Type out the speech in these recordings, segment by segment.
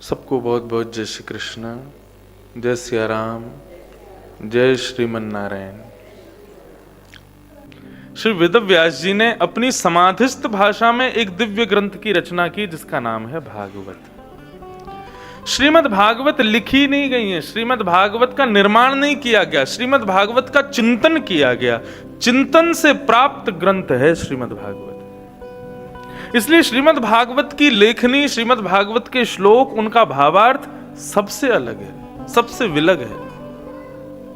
सबको बहुत बहुत जय श्री कृष्ण, जय सिया राम, जय श्रीमन नारायण। श्री वेदव्यास जी ने अपनी समाधिस्थ भाषा में एक दिव्य ग्रंथ की रचना की जिसका नाम है भागवत। श्रीमद् भागवत लिखी नहीं गई है, श्रीमद् भागवत का निर्माण नहीं किया गया, श्रीमद् भागवत का चिंतन किया गया, चिंतन से प्राप्त ग्रंथ है श्रीमद् भागवत। इसलिए श्रीमद् भागवत की लेखनी, श्रीमद् भागवत के श्लोक, उनका भावार्थ सबसे अलग है, सबसे विलग है,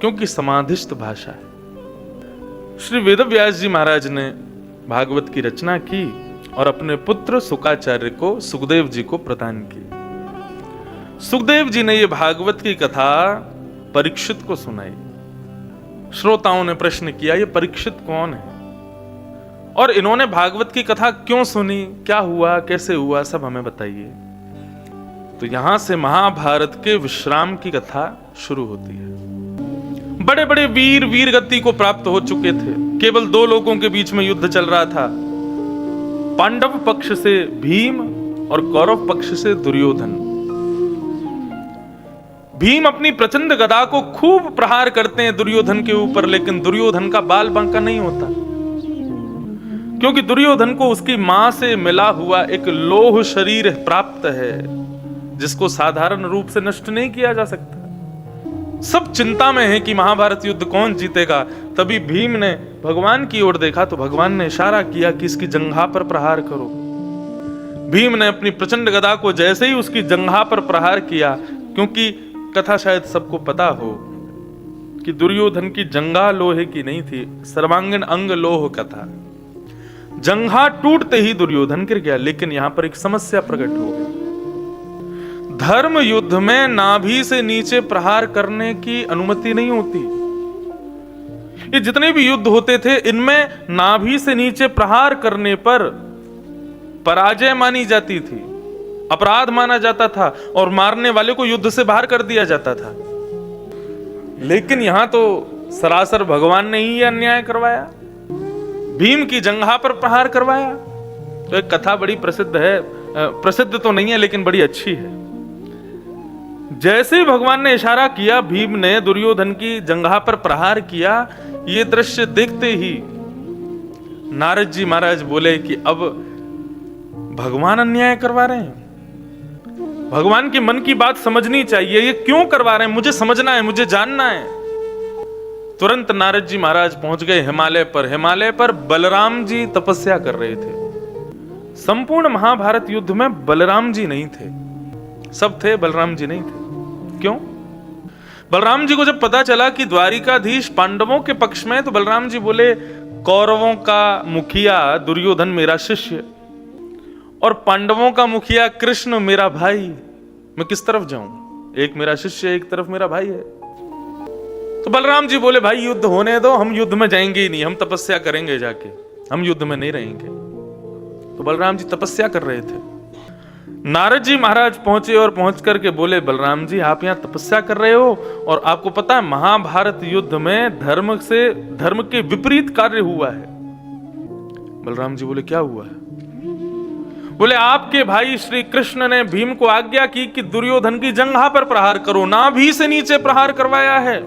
क्योंकि समाधिस्थ भाषा है। श्री वेदव्यास जी महाराज ने भागवत की रचना की और अपने पुत्र सुकाचार्य को, सुखदेव जी को प्रदान की। सुखदेव जी ने यह भागवत की कथा परीक्षित को सुनाई। श्रोताओं ने प्रश्न किया, ये परीक्षित कौन है और इन्होंने भागवत की कथा क्यों सुनी, क्या हुआ, कैसे हुआ, सब हमें बताइए। तो यहां से महाभारत के विश्राम की कथा शुरू होती है। बड़े बड़े वीर वीर गति को प्राप्त हो चुके थे, केवल दो लोगों के बीच में युद्ध चल रहा था, पांडव पक्ष से भीम और कौरव पक्ष से दुर्योधन। भीम अपनी प्रचंड गदा को खूब प्रहार करते हैं दुर्योधन के ऊपर, लेकिन दुर्योधन का बाल बांका नहीं होता, क्योंकि दुर्योधन को उसकी मां से मिला हुआ एक लोह शरीर प्राप्त है जिसको साधारण रूप से नष्ट नहीं किया जा सकता। सब चिंता में है कि महाभारत युद्ध कौन जीतेगा। तभी भीम ने भगवान की ओर देखा तो भगवान ने इशारा किया कि इसकी जंघा पर प्रहार करो। भीम ने अपनी प्रचंड गदा को जैसे ही उसकी जंघा पर प्रहार किया, क्योंकि कथा शायद सबको पता हो कि दुर्योधन की जंघा लोहे की नहीं थी, सर्वांगीण अंग लोह का था। जंघा टूटते ही दुर्योधन गिर गया। लेकिन यहां पर एक समस्या प्रकट हो गई। धर्म युद्ध में नाभि से नीचे प्रहार करने की अनुमति नहीं होती। ये जितने भी युद्ध होते थे, इनमें नाभि से नीचे प्रहार करने पर पराजय मानी जाती थी, अपराध माना जाता था और मारने वाले को युद्ध से बाहर कर दिया जाता था। लेकिन यहां तो सरासर भगवान ने ही अन्याय करवाया, भीम की जंघा पर प्रहार करवाया। तो एक कथा बड़ी प्रसिद्ध है, प्रसिद्ध तो नहीं है लेकिन बड़ी अच्छी है। जैसे ही भगवान ने इशारा किया, भीम ने दुर्योधन की जंघा पर प्रहार किया। ये दृश्य देखते ही नारद जी महाराज बोले कि अब भगवान अन्याय करवा रहे हैं, भगवान के मन की बात समझनी चाहिए, ये क्यों करवा रहे हैं, मुझे समझना है, मुझे जानना है। तुरंत नारद जी महाराज पहुंच गए हिमालय पर। हिमालय पर बलराम जी तपस्या कर रहे थे। संपूर्ण महाभारत युद्ध में बलराम जी नहीं थे, सब थे, बलराम जी नहीं थे। क्यों? बलराम जी को जब पता चला कि द्वारिकाधीश पांडवों के पक्ष में, तो बलराम जी बोले, कौरवों का मुखिया दुर्योधन मेरा शिष्य और पांडवों का मुखिया कृष्ण मेरा भाई, मैं किस तरफ जाऊं? एक मेरा शिष्य, एक तरफ मेरा भाई है। तो बलराम जी बोले, भाई युद्ध होने दो, हम युद्ध में जाएंगे ही नहीं, हम तपस्या करेंगे जाके, हम युद्ध में नहीं रहेंगे। तो बलराम जी तपस्या कर रहे थे। नारद जी महाराज पहुंचे और पहुंच करके बोले, बलराम जी आप यहां तपस्या कर रहे हो और आपको पता है महाभारत युद्ध में धर्म के विपरीत कार्य हुआ है। बलराम जी बोले, क्या हुआ है? बोले, आपके भाई श्री कृष्ण ने भीम को आज्ञा की कि दुर्योधन की जंघा पर प्रहार करो, नाभि से नीचे प्रहार करवाया है।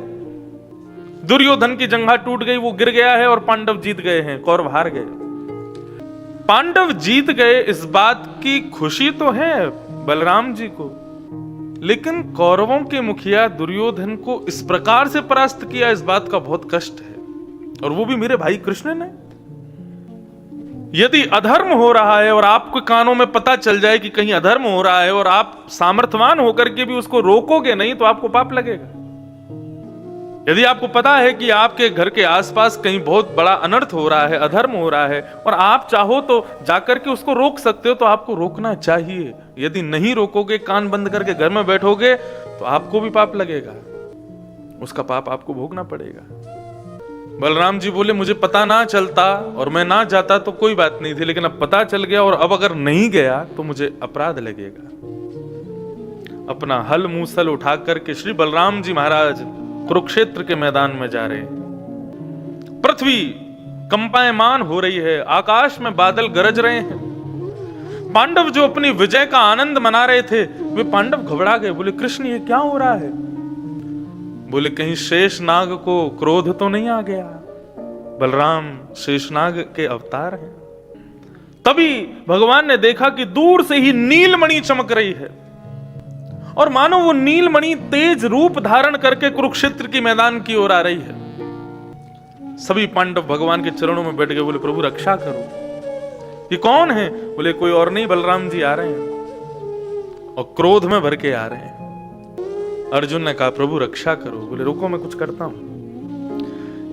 दुर्योधन की जंघा टूट गई, वो गिर गया है और पांडव जीत गए हैं, कौरव हार गए। पांडव जीत गए, इस बात की खुशी तो है बलराम जी को, लेकिन कौरवों के मुखिया दुर्योधन को इस प्रकार से परास्त किया, इस बात का बहुत कष्ट है, और वो भी मेरे भाई कृष्ण ने। यदि अधर्म हो रहा है और आपके कानों में पता चल जाए कि कहीं अधर्म हो रहा है और आप सामर्थ्यवान होकर के भी उसको रोकोगे नहीं, तो आपको पाप लगेगा। यदि आपको पता है कि आपके घर के आसपास कहीं बहुत बड़ा अनर्थ हो रहा है, अधर्म हो रहा है, और आप चाहो तो जाकर के उसको रोक सकते हो, तो आपको रोकना चाहिए। यदि नहीं रोकोगे, कान बंद करके घर में बैठोगे, तो आपको भी पाप लगेगा, उसका पाप आपको भोगना पड़ेगा। बलराम जी बोले, मुझे पता ना चलता और मैं ना जाता तो कोई बात नहीं थी, लेकिन अब पता चल गया और अब अगर नहीं गया तो मुझे अपराध लगेगा। अपना हल मूसल उठा करके श्री बलराम जी महाराज कुरुक्षेत्र के मैदान में जा रहे हैं। पृथ्वी कंपायमान हो रही है, आकाश में बादल गरज रहे हैं, पांडव जो अपनी विजय का आनंद मना रहे थे, वे पांडव घबरा गए। बोले कृष्ण ये क्या हो रहा है? बोले कहीं शेषनाग को क्रोध तो नहीं आ गया? बलराम शेषनाग के अवतार हैं। तभी भगवान ने देखा कि दूर से ही नीलमणि चमक रही है और मानो वो नीलमणि तेज रूप धारण करके कुरुक्षेत्र की मैदान की ओर आ रही है। सभी पांडव भगवान के चरणों में बैठ गए। बोले प्रभु रक्षा करो। ये कौन है? बोले कोई और नहीं, बलराम जी आ रहे हैं और क्रोध में भर के आ रहे हैं। अर्जुन ने कहा प्रभु रक्षा करो। बोले रुको मैं कुछ करता हूं।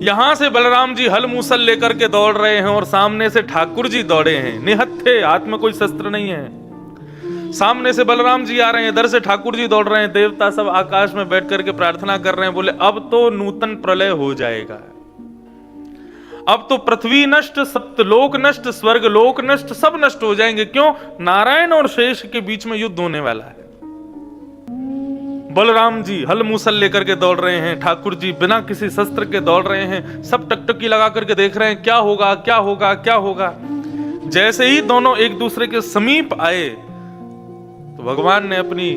यहां से बलराम जी हल मूसल लेकर के दौड़ रहे हैं और सामने से ठाकुर जी दौड़े हैं, निहत्थे, हाथ में कोई शस्त्र नहीं है। सामने से बलराम जी आ रहे हैं, इधर से ठाकुर जी दौड़ रहे हैं। देवता सब आकाश में बैठ करके प्रार्थना कर रहे हैं। बोले अब तो नूतन प्रलय हो जाएगा, अब तो पृथ्वी नष्ट, सप्तलोक नष्ट, स्वर्ग लोक नष्ट, सब नष्ट हो जाएंगे। क्यों? नारायण और शेष के बीच में युद्ध होने वाला है। बलराम जी हल मूसल लेकर के दौड़ रहे हैं, ठाकुर जी बिना किसी शस्त्र के दौड़ रहे हैं। सब टकटकी लगा करके देख रहे हैं क्या होगा क्या होगा क्या होगा। जैसे ही दोनों एक दूसरे के समीप आए तो भगवान ने अपनी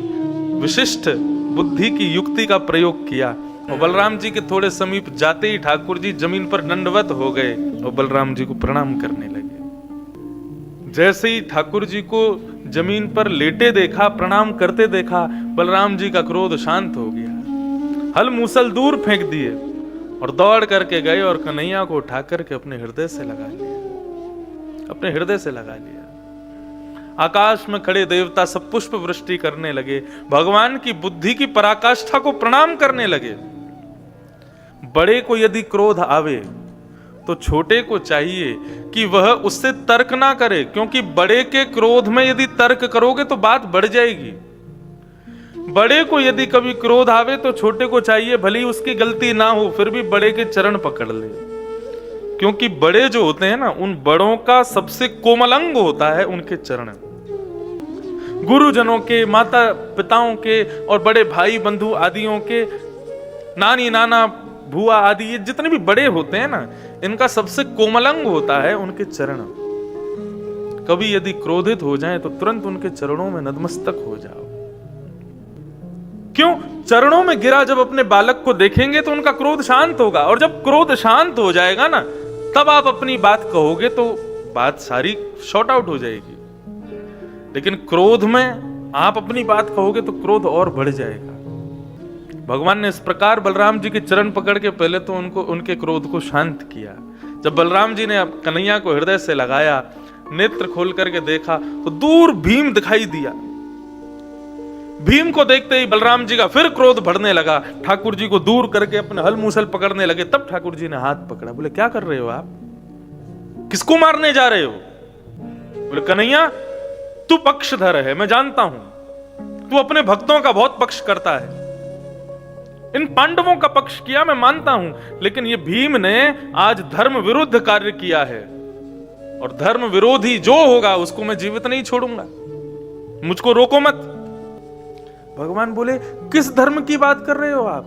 विशिष्ट बुद्धि की युक्ति का प्रयोग किया और बलराम जी के थोड़े समीप जाते ही ठाकुर जी जमीन पर दंडवत हो गए और बलराम जी को प्रणाम करने लगे। जैसे ही ठाकुर जी को जमीन पर लेटे देखा, प्रणाम करते देखा, बलराम जी का क्रोध शांत हो गया। हल मूसल दूर फेंक दिए और दौड़ करके गए और कन्हैया को उठा करके अपने हृदय से लगा लिया, अपने हृदय से लगा लिया। आकाश में खड़े देवता सब पुष्प वृष्टि करने लगे, भगवान की बुद्धि की पराकाष्ठा को प्रणाम करने लगे। बड़े को यदि क्रोध आवे तो छोटे को चाहिए कि वह उससे तर्क ना करे, क्योंकि बड़े के क्रोध में यदि तर्क करोगे तो बात बढ़ जाएगी। बड़े को यदि कभी क्रोध आवे तो छोटे को चाहिए भले ही उसकी गलती ना हो फिर भी बड़े के चरण पकड़ ले, क्योंकि बड़े जो होते हैं ना, उन बड़ों का सबसे कोमल अंग होता है उनके चरण। गुरुजनों के, माता पिताओं के और बड़े भाई बंधु आदियों के, नानी नाना भुआ आदि, ये जितने भी बड़े होते हैं ना, इनका सबसे कोमल अंग होता है उनके चरण। कभी यदि क्रोधित हो जाएं तो तुरंत उनके चरणों में नतमस्तक हो जाओ। क्यों? चरणों में गिरा जब अपने बालक को देखेंगे तो उनका क्रोध शांत होगा, और जब क्रोध शांत हो जाएगा ना, तब आप अपनी बात कहोगे तो बात सारी शॉर्ट आउट हो जाएगी। लेकिन क्रोध में आप अपनी बात कहोगे तो क्रोध और बढ़ जाएगा। भगवान ने इस प्रकार बलराम जी के चरण पकड़ के पहले तो उनके क्रोध को शांत किया। जब बलराम जी ने कन्हैया को हृदय से लगाया, नेत्र खोल करके देखा तो दूर भीम दिखाई दिया। भीम को देखते ही बलराम जी का फिर क्रोध बढ़ने लगा, ठाकुर जी को दूर करके अपने हल मूसल पकड़ने लगे। तब ठाकुर जी ने हाथ पकड़ा। बोले क्या कर रहे हो आप? किसको मारने जा रहे हो? बोले कन्हैया तू पक्षधर है, मैं जानता हूं, तू अपने भक्तों का बहुत पक्ष करता है। इन पांडवों का पक्ष किया मैं मानता हूं, लेकिन ये भीम ने आज धर्म विरुद्ध कार्य किया है और धर्म विरोधी जो होगा उसको मैं जीवित नहीं छोड़ूंगा, मुझको रोको मत। भगवान बोले किस धर्म की बात कर रहे हो आप?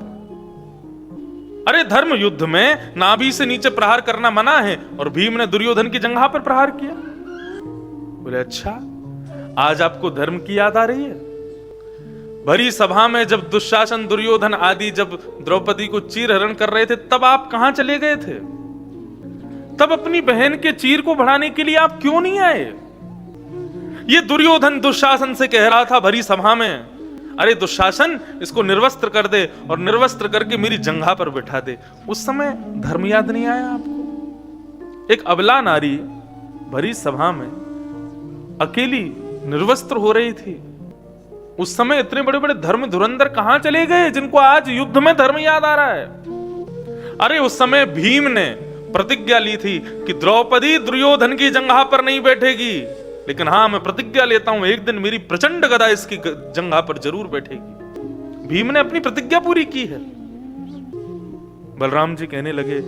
अरे धर्म युद्ध में नाभि से नीचे प्रहार करना मना है और भीम ने दुर्योधन की जंघा पर प्रहार किया। बोले अच्छा, आज आपको धर्म की याद आ रही है? भरी सभा में जब दुशासन, दुर्योधन आदि जब द्रौपदी को चीरहरण कर रहे थे, तब आप कहां चले गए थे? तब अपनी बहन के चीर को बढ़ाने के लिए आप क्यों नहीं आए? ये दुर्योधन दुशासन से कह रहा था भरी सभा में, अरे दुशासन इसको निर्वस्त्र कर दे और निर्वस्त्र करके मेरी जंघा पर बिठा दे। उस समय धर्म याद नहीं आया आपको? एक अबला नारी भरी सभा में अकेली निर्वस्त्र हो रही थी। उस समय इतने बड़े बड़े धर्म धुरंधर कहां चले गए जिनको आज युद्ध में धर्म याद आ रहा है? अरे उस समय भीम ने प्रतिज्ञा ली थी कि द्रौपदी दुर्योधन की जंघा पर नहीं बैठेगी, लेकिन हां मैं प्रतिज्ञा लेता हूं एक दिन मेरी प्रचंड गदा इसकी जंघा पर जरूर बैठेगी। भीम ने अपनी प्रतिज्ञा पूरी की है। बलराम जी कहने लगे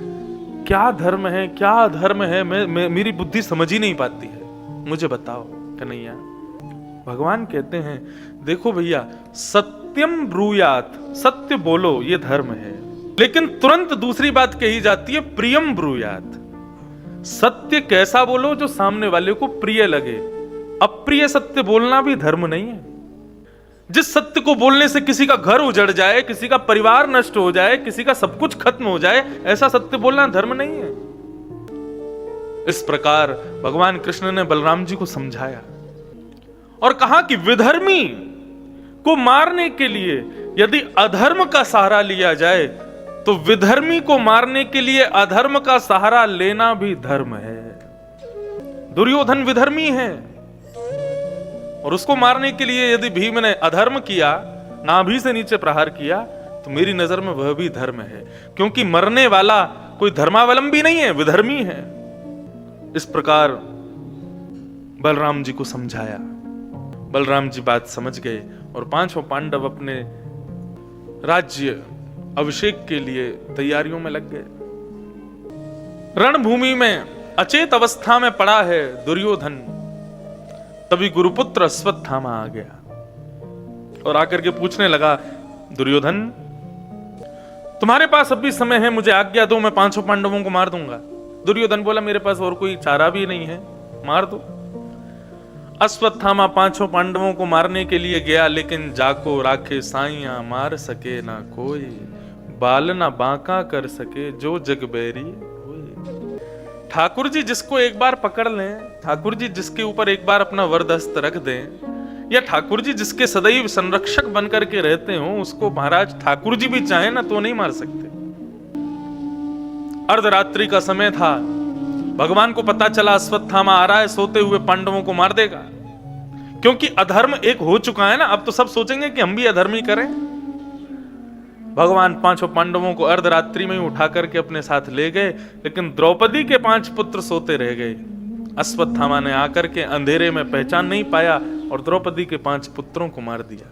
क्या धर्म है, क्या धर्म है, मेरी बुद्धि समझ ही नहीं पाती है, मुझे बताओ कन्हैया। भगवान कहते हैं देखो भैया, सत्यम ब्रूयात, सत्य बोलो ये धर्म है, लेकिन तुरंत दूसरी बात कही जाती है प्रियम ब्रूयात। सत्य कैसा बोलो जो सामने वाले को प्रिय लगे। अप्रिय सत्य बोलना भी धर्म नहीं है। जिस सत्य को बोलने से किसी का घर उजड़ जाए, किसी का परिवार नष्ट हो जाए, किसी का सब कुछ खत्म हो जाए, ऐसा सत्य बोलना धर्म नहीं है। इस प्रकार भगवान कृष्ण ने बलराम जी को समझाया और कहा कि विधर्मी को मारने के लिए यदि अधर्म का सहारा लिया जाए तो विधर्मी को मारने के लिए अधर्म का सहारा लेना भी धर्म है। दुर्योधन विधर्मी है और उसको मारने के लिए यदि भीम ने अधर्म किया, नाभि से नीचे प्रहार किया, तो मेरी नजर में वह भी धर्म है, क्योंकि मरने वाला कोई धर्मावलंबी नहीं है, विधर्मी है। इस प्रकार बलराम जी को समझाया। बलराम जी बात समझ गए और पांचों पांडव अपने राज्य अभिषेक के लिए तैयारियों में लग गए। रणभूमि में अचेत अवस्था में पड़ा है दुर्योधन। तभी गुरुपुत्र अश्वत्थामा आ गया और आकर के पूछने लगा, दुर्योधन तुम्हारे पास अभी समय है, मुझे आज्ञा दो, मैं पांचों पांडवों को मार दूंगा। दुर्योधन बोला, मेरे पास और कोई चारा भी नहीं है, मार दो। अश्वत्थामा पांचों पांडवों को मारने के लिए गया, लेकिन जाको राखे साइया, मार सके ना कोई, बाल ना बांका कर सके जो जग बैरी होए। ठाकुर जी जिसको एक बार पकड़ लें, ठाकुर जी जिसके ऊपर एक बार अपना वरदहस्त रख दें, या ठाकुर जी जिसके सदैव संरक्षक बनकर के रहते हो, उसको महाराज ठाकुर जी भी चाहे ना तो नहीं मार सकते। अर्धरात्रि का समय था, भगवान को पता चला अश्वत्थामा आ रहा है, सोते हुए पांडवों को मार देगा, क्योंकि अधर्म एक हो चुका है ना। अब तो सब सोचेंगे कि हम भी अधर्म ही करें। भगवान पांचों पांडवों को अर्धरात्रि में ही उठा करके अपने साथ ले गए, लेकिन द्रौपदी के 5 पुत्र सोते रह गए। अश्वत्थामा ने आकर के अंधेरे में पहचान नहीं पाया और द्रौपदी के 5 पुत्रों को मार दिया।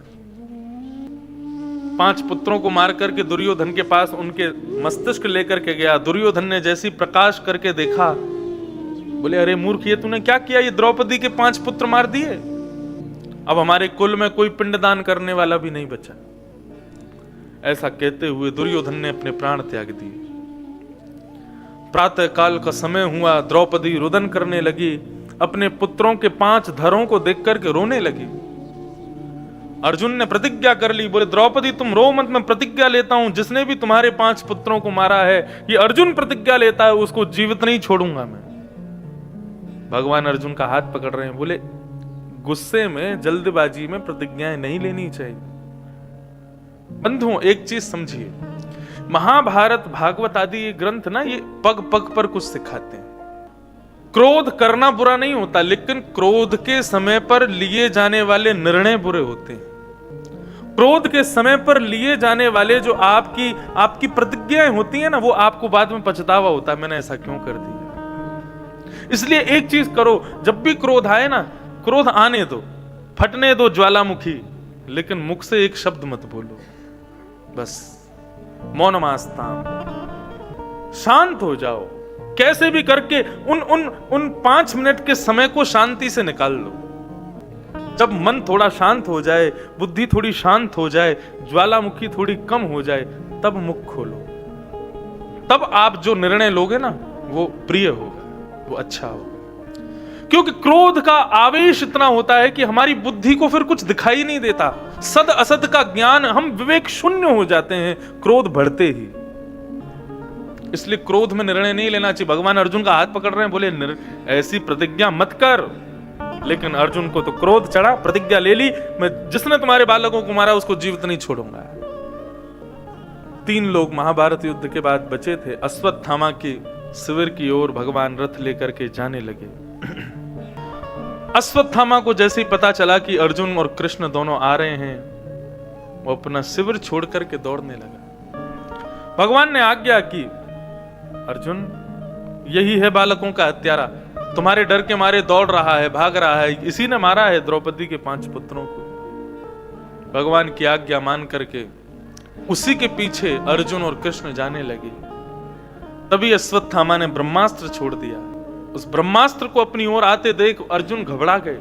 5 पुत्रों को मार करके दुर्योधन के पास उनके मस्तिष्क लेकर के गया। दुर्योधन ने जैसी प्रकाश करके देखा, बोले, अरे मूर्ख, ये तूने क्या किया? ये द्रौपदी के 5 पुत्र मार दिए। अब हमारे कुल में कोई पिंडदान करने वाला भी नहीं बचा। ऐसा कहते हुए दुर्योधन ने अपने प्राण त्याग दिए। प्रातः काल का समय हुआ, द्रौपदी रुदन करने लगी, अपने पुत्रों के 5 धरों को देख करके रोने लगी। अर्जुन ने प्रतिज्ञा कर ली, बोले, द्रौपदी तुम रो मत, मैं प्रतिज्ञा लेता हूं, जिसने भी तुम्हारे 5 पुत्रों को मारा है, ये अर्जुन प्रतिज्ञा लेता है, उसको जीवित नहीं छोड़ूंगा मैं। भगवान अर्जुन का हाथ पकड़ रहे हैं, बोले, गुस्से में, जल्दबाजी में प्रतिज्ञाएं नहीं लेनी चाहिए। बंधुओं, एक चीज समझिए, महाभारत, भागवत आदि ये ग्रंथ ना, ये पग पग पर कुछ सिखाते हैं। क्रोध करना बुरा नहीं होता, लेकिन क्रोध के समय पर लिए जाने वाले निर्णय बुरे होते हैं। क्रोध के समय पर लिए जाने वाले जो आपकी प्रतिज्ञाएं होती है ना, वो आपको बाद में पछतावा होता है, मैंने ऐसा क्यों कर दिया। इसलिए एक चीज करो, जब भी क्रोध आए ना, क्रोध आने दो, फटने दो ज्वालामुखी, लेकिन मुख से एक शब्द मत बोलो, बस मौनमास्ताम, शांत हो जाओ। कैसे भी करके उन 5 मिनट के समय को शांति से निकाल लो। जब मन थोड़ा शांत हो जाए, बुद्धि थोड़ी शांत हो जाए, ज्वालामुखी थोड़ी कम हो जाए, तब मुख खोलो। तब आप जो निर्णय लोगे ना, वो प्रिय होगा, वो अच्छा होगा। क्योंकि क्रोध का आवेश इतना होता है कि हमारी बुद्धि को फिर कुछ दिखाई नहीं देता। सद असद का ज्ञान, हम विवेक शून्य हो जाते हैं क्रोध बढ़ते ही। इसलिए क्रोध में निर्णय नहीं लेना चाहिए। भगवान अर्जुन का हाथ पकड़ रहे हैं, बोले, ऐसी प्रतिज्ञा मत कर। लेकिन अर्जुन को तो क्रोध चढ़ा, प्रतिज्ञा ले ली, मैं जिसने तुम्हारे बालकों को मारा उसको जीवित नहीं छोड़ूंगा। 3 लोग महाभारत युद्ध के बाद बचे थे। अश्वत्थामा के शिविर की ओर भगवान रथ लेकर के जाने लगे। अश्वत्थामा को जैसे ही पता चला कि अर्जुन और कृष्ण दोनों आ रहे हैं, वो अपना शिविर छोड़ करके दौड़ने लगा। भगवान ने आज्ञा की, अर्जुन, यही है बालकों का हत्यारा, तुम्हारे डर के मारे दौड़ रहा है, भाग रहा है, इसी ने मारा है द्रौपदी के 5 पुत्रों को। भगवान की आज्ञा मान करके उसी के पीछे अर्जुन और कृष्ण जाने लगे। तभी अश्वत्थामा ने ब्रह्मास्त्र छोड़ दिया। उस ब्रह्मास्त्र को अपनी ओर आते देख अर्जुन घबरा गए।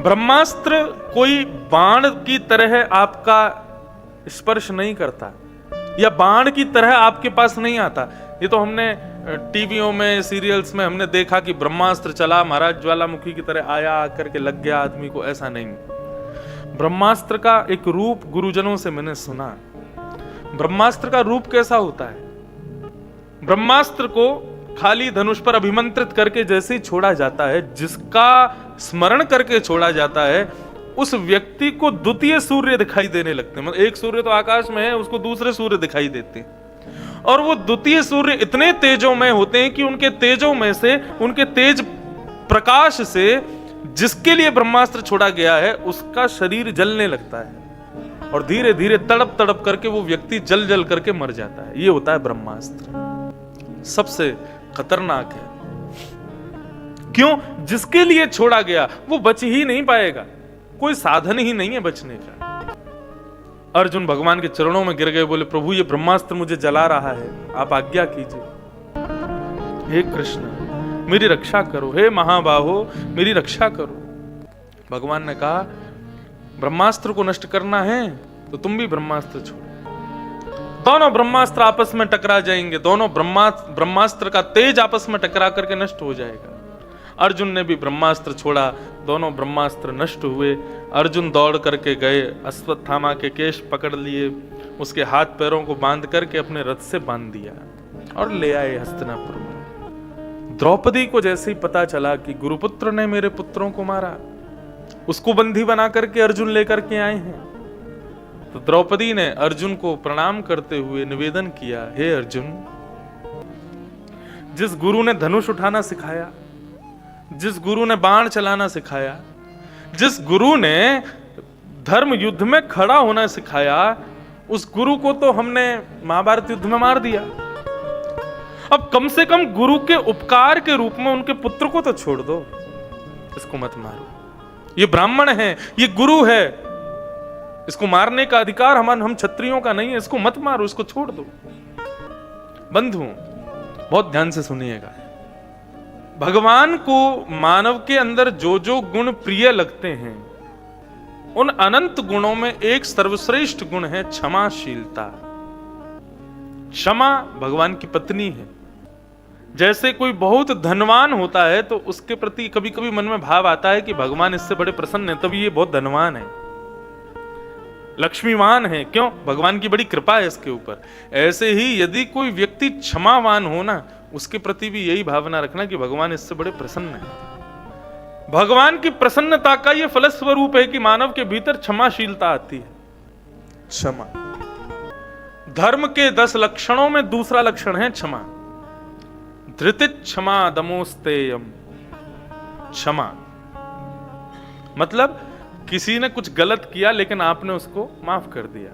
ब्रह्मास्त्र कोई बाण की तरह आपका स्पर्श नहीं करता, या बाण की तरह आपके पास नहीं आता। ये तो हमने टीवियों में, सीरियल्स में हमने देखा कि ब्रह्मास्त्र चला, महाराज ज्वालामुखी की तरह आया, आकर के लग गया आदमी को, ऐसा नहीं। ब्रह्मास्त्र का एक रूप गुरुजनों से मैंने सुना। ब्रह्मास्त्र का रूप कैसा होता है? ब्रह्मास्त्र को खाली धनुष पर अभिमंत्रित करके जैसे ही छोड़ा जाता है, जिसका स्मरण करके छोड़ा जाता है, उस व्यक्ति को द्वितीय सूर्य दिखाई देने लगते हैं। मतलब एक सूर्य तो आकाश में है, उसको दूसरे सूर्य दिखाई देते हैं, और वो द्वितीय सूर्य इतने तेजोमय होते हैं कि उनके तेजों में से, उनके तेज प्रकाश से जिसके लिए ब्रह्मास्त्र छोड़ा गया है उसका शरीर जलने लगता है, और धीरे धीरे तड़प तड़प करके वो व्यक्ति जल जल करके मर जाता है। ये होता है ब्रह्मास्त्र, सबसे खतरनाक है। क्यों? जिसके लिए छोड़ा गया वो बच ही नहीं पाएगा, कोई साधन ही नहीं है बचने का। अर्जुन भगवान के चरणों में गिर गए, बोले प्रभु ये ब्रह्मास्त्र मुझे जला रहा है, आप आज्ञा कीजिए। हे कृष्ण मेरी रक्षा करो, हे महाबाहो मेरी रक्षा करो। भगवान ने कहा ब्रह्मास्त्र को नष्ट करना है तो तुम भी ब्रह्मास्त्र छोड़ो। दोनों ब्रह्मास्त्र आपस में टकरा जाएंगे, दोनों ब्रह्मास्त्र का तेज आपस में टकरा करके नष्ट हो जाएगा। अर्जुन ने भी ब्रह्मास्त्र छोड़ा, दोनों ब्रह्मास्त्र नष्ट हुए। अर्जुन दौड़ करके गए, अश्वत्थामा के केश पकड़ लिए, उसके हाथ पैरों को बांध करके अपने रथ से बांध दिया और ले आए हस्तिनापुर में। द्रौपदी को जैसे ही पता चला कि गुरुपुत्र ने मेरे पुत्रों को मारा, उसको बंदी बना करके अर्जुन लेकर के आए हैं, तो द्रौपदी ने अर्जुन को प्रणाम करते हुए निवेदन किया, हे अर्जुन, जिस गुरु ने धनुष उठाना सिखाया, जिस गुरु ने बाण चलाना सिखाया, जिस गुरु ने धर्म युद्ध में खड़ा होना सिखाया, उस गुरु को तो हमने महाभारत युद्ध में मार दिया। अब कम से कम गुरु के उपकार के रूप में उनके पुत्र को तो छोड़ दो, इसको मत मारो। ये ब्राह्मण है, ये गुरु है, इसको मारने का अधिकार हम क्षत्रियों का नहीं है, इसको मत मारो, इसको छोड़ दो। बंधुओं बहुत ध्यान से सुनिएगा, भगवान को मानव के अंदर जो जो गुण प्रिय लगते हैं, उन अनंत गुणों में एक सर्वश्रेष्ठ गुण है क्षमाशीलता। क्षमा भगवान की पत्नी है। जैसे कोई बहुत धनवान होता है तो उसके प्रति कभी कभी मन में भाव आता है कि भगवान इससे बड़े प्रसन्न है, तभी ये बहुत धनवान है, लक्ष्मीवान है। क्यों? भगवान की बड़ी कृपा है इसके ऊपर। ऐसे ही यदि कोई व्यक्ति क्षमावान हो ना, उसके प्रति भी यही भावना रखना कि भगवान इससे बड़े प्रसन्न है। भगवान की प्रसन्नता का यह फलस्वरूप है कि मानव के भीतर क्षमाशीलता आती है। क्षमा धर्म के 10 लक्षणों में दूसरा लक्षण है क्षमा। धृति क्षमा दमोस्तेयम। क्षमा मतलब किसी ने कुछ गलत किया लेकिन आपने उसको माफ कर दिया।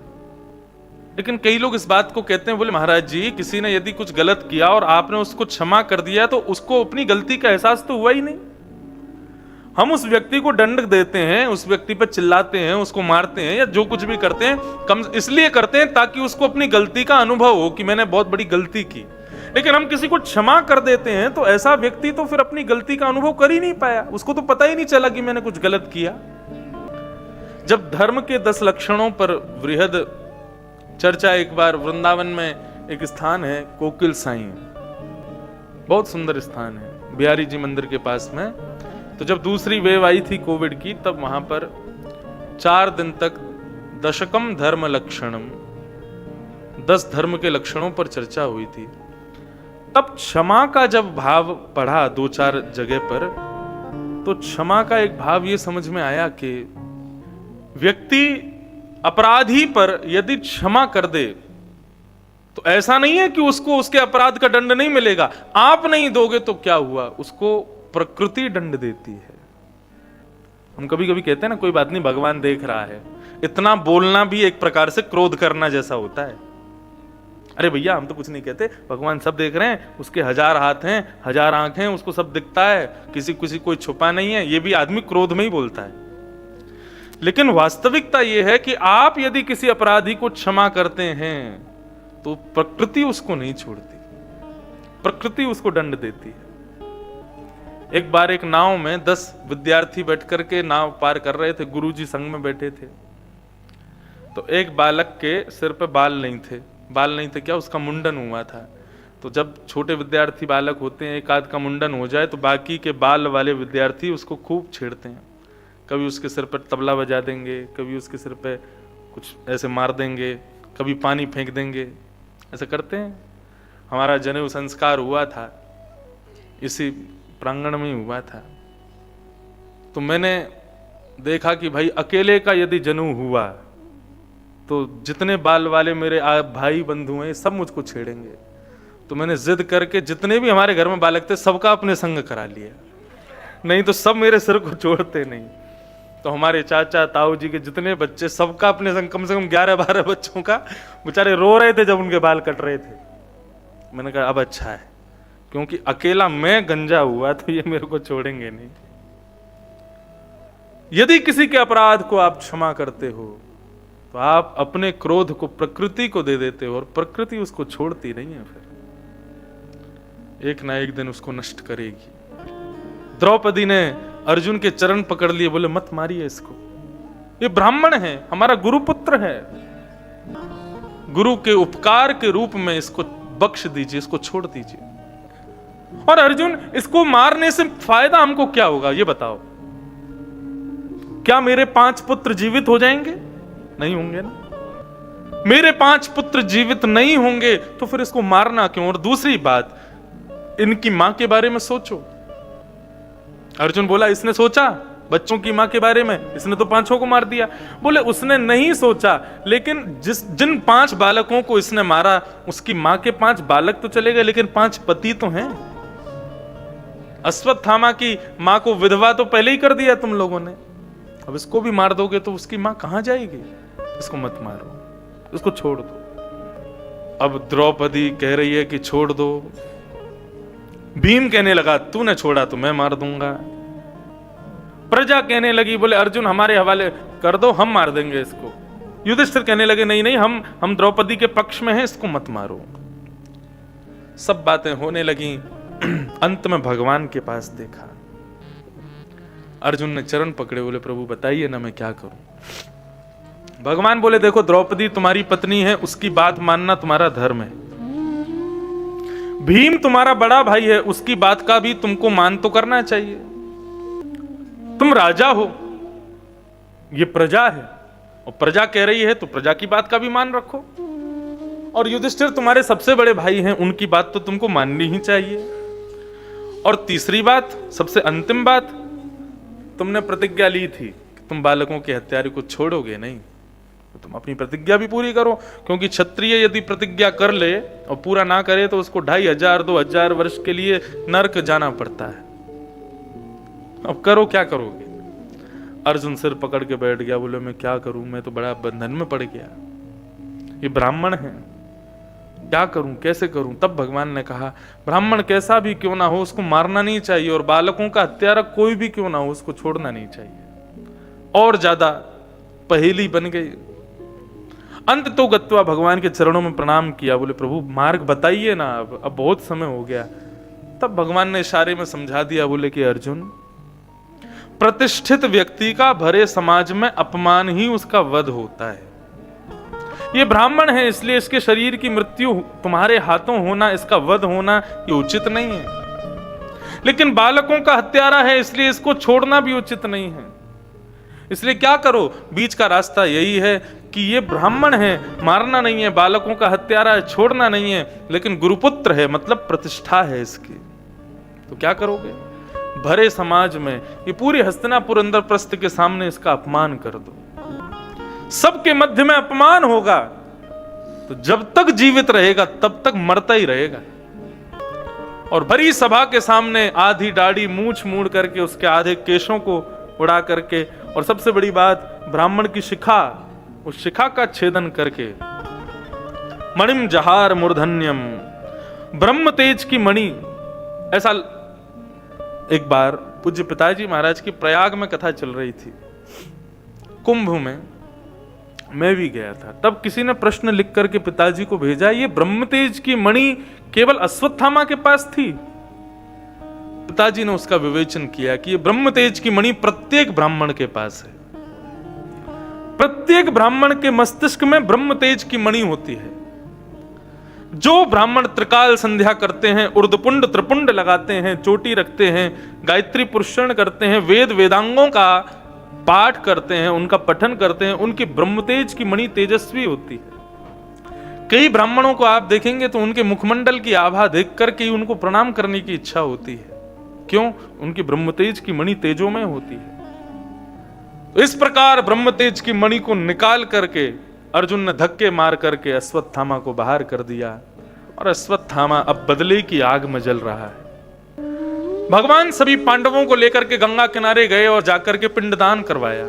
लेकिन कई लोग इस बात को कहते हैं, बोले महाराज जी किसी ने यदि कुछ गलत किया और आपने उसको क्षमा कर दिया तो उसको अपनी गलती का एहसास तो हुआ ही नहीं। हम उस व्यक्ति को दंड देते हैं, उस व्यक्ति पर चिल्लाते हैं, उसको मारते हैं या जो कुछ भी करते हैं, कम इसलिए करते हैं ताकि उसको अपनी गलती का अनुभव हो कि मैंने बहुत बड़ी गलती की। लेकिन हम किसी को क्षमा कर देते हैं तो ऐसा व्यक्ति तो फिर अपनी गलती का अनुभव कर ही नहीं पाया, उसको तो पता ही नहीं चला कि मैंने कुछ गलत किया। जब धर्म के 10 लक्षणों पर वृहद चर्चा, एक बार वृंदावन में एक स्थान है कोकिल साई, बहुत सुंदर स्थान है बिहारी जी मंदिर के पास में। तो जब दूसरी वेव आई थी कोविड की, तब वहां पर 4 दिन तक दशकम धर्म लक्षणम, 10 धर्म के लक्षणों पर चर्चा हुई थी। तब क्षमा का जब भाव पढ़ा 2-4 जगह पर, तो क्षमा का एक भाव ये समझ में आया कि व्यक्ति अपराधी पर यदि क्षमा कर दे तो ऐसा नहीं है कि उसको उसके अपराध का दंड नहीं मिलेगा। आप नहीं दोगे तो क्या हुआ, उसको प्रकृति दंड देती है। हम कभी कभी कहते हैं ना कोई बात नहीं भगवान देख रहा है, इतना बोलना भी एक प्रकार से क्रोध करना जैसा होता है। अरे भैया हम तो कुछ नहीं कहते, भगवान सब देख रहे हैं, उसके 1000 हाथ हैं, 1000 आंख हैं, उसको सब दिखता है, किसी कोई छुपा नहीं है। ये भी आदमी क्रोध में ही बोलता है। लेकिन वास्तविकता यह है कि आप यदि किसी अपराधी को क्षमा करते हैं तो प्रकृति उसको नहीं छोड़ती, प्रकृति उसको दंड देती है। एक बार एक नाव में 10 विद्यार्थी बैठ करके नाव पार कर रहे थे, गुरुजी संग में बैठे थे। तो एक बालक के सिर पे बाल नहीं थे क्या, उसका मुंडन हुआ था। तो जब छोटे विद्यार्थी बालक होते हैं, एक आध का मुंडन हो जाए तो बाकी के बाल वाले विद्यार्थी उसको खूब छेड़ते हैं। कभी उसके सिर पर तबला बजा देंगे, कभी उसके सिर पे कुछ ऐसे मार देंगे, कभी पानी फेंक देंगे, ऐसा करते हैं। हमारा जनेऊ संस्कार हुआ था, इसी प्रांगण में हुआ था। तो मैंने देखा कि भाई अकेले का यदि जनेऊ हुआ तो जितने बाल वाले मेरे भाई बंधु हैं सब मुझको छेड़ेंगे। तो मैंने जिद करके जितने भी हमारे घर में बालक थे सबका अपने संग करा लिया, नहीं तो सब मेरे सिर को छोड़ते नहीं। तो हमारे चाचा ताऊ जी के जितने बच्चे सबका अपने संग, कम से कम 11-12 बच्चों का, बेचारे रो रहे थे जब उनके बाल कट रहे थे। मैंने कहा अब अच्छा है, क्योंकि अकेला मैं गंजा हुआ तो ये मेरे को छोड़ेंगे नहीं। यदि किसी के अपराध को आप क्षमा करते हो तो आप अपने क्रोध को प्रकृति को दे देते हो और प्रकृति उसको छोड़ती नहीं है, फिर एक ना एक दिन उसको नष्ट करेगी। द्रौपदी ने अर्जुन के चरण पकड़ लिए, बोले मत मारिए इसको, ये ब्राह्मण है, हमारा गुरुपुत्र है, गुरु के उपकार के रूप में इसको बख्श दीजिए, इसको छोड़ दीजिए। और अर्जुन, इसको मारने से फायदा हमको क्या होगा ये बताओ? क्या मेरे 5 पुत्र जीवित हो जाएंगे? नहीं होंगे ना। मेरे 5 पुत्र जीवित नहीं होंगे तो फिर इसको मारना क्यों? और दूसरी बात, इनकी मां के बारे में सोचो। अर्जुन बोला इसने सोचा बच्चों की मां के बारे में? इसने तो 5 को मार दिया। बोले उसने नहीं सोचा, लेकिन जिन 5 बालकों को इसने मारा उसकी मां के 5 बालक तो चले गए, लेकिन 5 पति तो हैं। अश्वत्थामा की मां को विधवा तो पहले ही कर दिया तुम लोगों ने, अब इसको भी मार दोगे तो उसकी मां कहां जाएगी? इसको मत मारो, इसको छोड़ दो। अब द्रौपदी कह रही है कि छोड़ दो। भीम कहने लगा तूने छोड़ा तो मैं मार दूंगा। प्रजा कहने लगी, बोले अर्जुन हमारे हवाले कर दो, हम मार देंगे इसको। युधिष्ठिर कहने लगे नहीं नहीं, हम द्रौपदी के पक्ष में हैं, इसको मत मारो। सब बातें होने लगी। अंत में भगवान के पास देखा, अर्जुन ने चरण पकड़े, बोले प्रभु बताइए ना मैं क्या करूं। भगवान बोले देखो द्रौपदी तुम्हारी पत्नी है, उसकी बात मानना तुम्हारा धर्म है। भीम तुम्हारा बड़ा भाई है, उसकी बात का भी तुमको मान तो करना चाहिए। तुम राजा हो, ये प्रजा है और प्रजा कह रही है तो प्रजा की बात का भी मान रखो। और युधिष्ठिर तुम्हारे सबसे बड़े भाई हैं, उनकी बात तो तुमको माननी ही चाहिए। और तीसरी बात, सबसे अंतिम बात, तुमने प्रतिज्ञा ली थी कि तुम बालकों के हत्यारे को छोड़ोगे नहीं, तो तुम अपनी प्रतिज्ञा भी पूरी करो। क्योंकि क्षत्रिय यदि प्रतिज्ञा कर ले और पूरा ना करे तो उसको 2500-2000 वर्ष के लिए नरक जाना पड़ता है। अब करो, क्या करोगे? अर्जुन सिर पकड़ के बैठ गया, बोले मैं क्या करूं, मैं तो बड़ा बंधन में पड़ गया, ये ब्राह्मण है, क्या करूं, कैसे करूं? तब भगवान ने कहा ब्राह्मण कैसा भी क्यों ना हो उसको मारना नहीं चाहिए, और बालकों का हत्यारा कोई भी क्यों ना हो उसको छोड़ना नहीं चाहिए। और ज्यादा पहेली बन गई। अंत तो गत्वा भगवान के चरणों में प्रणाम किया, बोले प्रभु मार्ग बताइए ना, अब बहुत समय हो गया। तब भगवान ने इशारे में समझा दिया, बोले कि अर्जुन, प्रतिष्ठित व्यक्ति का भरे समाज में अपमान ही उसका वध होता है। ये ब्राह्मण है इसलिए इसके शरीर की मृत्यु तुम्हारे हाथों होना, इसका वध होना ये उचित नहीं है। लेकिन बालकों का हत्यारा है इसलिए इसको छोड़ना भी उचित नहीं है। इसलिए क्या करो, बीच का रास्ता यही है कि ये ब्राह्मण है, मारना नहीं है, बालकों का हत्यारा है, छोड़ना नहीं है, लेकिन गुरुपुत्र है, मतलब प्रतिष्ठा है इसकी। तो क्या करोगे? भरे समाज में, ये पूरी हस्तिनापुर इंद्रप्रस्थ के सामने इसका अपमान कर दो। सबके मध्य में अपमान होगा तो जब तक जीवित रहेगा तब तक मरता ही रहेगा। और भरी सभा के सामने आधी दाढ़ी मूछ मूड़ करके, उसके आधे केशों को उड़ा करके, और सबसे बड़ी बात ब्राह्मण की शिखा, उस शिखा का छेदन करके, मणिम जहार मूर्धन्यम, ब्रह्म तेज की मणि। ऐसा एक बार पूज्य पिताजी महाराज की प्रयाग में कथा चल रही थी, कुंभ में मैं भी गया था। तब किसी ने प्रश्न लिख करके पिताजी को भेजा, ये ब्रह्म तेज की मणि केवल अश्वत्थामा के पास थी? पिताजी ने उसका विवेचन किया कि ये ब्रह्म तेज की मणि प्रत्येक ब्राह्मण के पास है। प्रत्येक ब्राह्मण के मस्तिष्क में ब्रह्म तेज की मणि होती है। जो ब्राह्मण त्रिकाल संध्या करते हैं, उर्दपुंड त्रिपुंड लगाते हैं, चोटी रखते हैं, गायत्री पुरुषण करते हैं, वेद वेदांगों का पाठ करते हैं, उनका पठन करते हैं, उनकी ब्रह्मतेज की मणि तेजस्वी होती है। कई ब्राह्मणों को आप देखेंगे तो उनके मुखमंडल की आभा देख करके उनको प्रणाम करने की इच्छा होती है। क्यों? उनकी ब्रह्मतेज की मणि तेजोमय होती है। तो इस प्रकार ब्रह्मतेज की मणि को निकाल करके अर्जुन ने धक्के मार करके अश्वत्थामा को बाहर कर दिया और अश्वत्थामा अब बदले की आग में जल रहा है। भगवान सभी पांडवों को लेकर के गंगा किनारे गए और जाकर के पिंडदान करवाया।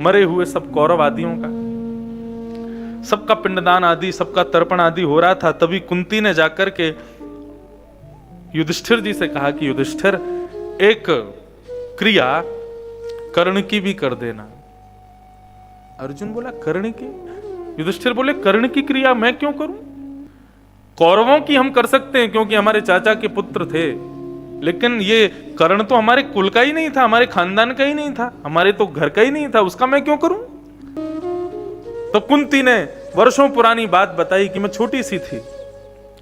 मरे हुए सब कौरव आदियों का, सबका पिंडदान आदि, सबका तर्पण आदि हो रहा था। तभी कुंती ने जाकर के युधिष्ठिर जी से कहा कि युधिष्ठिर, एक क्रिया कर्ण की भी कर देना। अर्जुन बोला कर्ण की? युधिष्ठिर बोले कर्ण की क्रिया मैं क्यों करूं? कौरवों की हम कर सकते हैं क्योंकि हमारे चाचा के पुत्र थे, लेकिन ये कर्ण तो हमारे कुल का ही नहीं था, हमारे खानदान का ही नहीं था, हमारे तो घर का ही नहीं था, उसका मैं क्यों करूं? तो कुंती ने वर्षों पुरानी बात बताई कि मैं छोटी सी थी,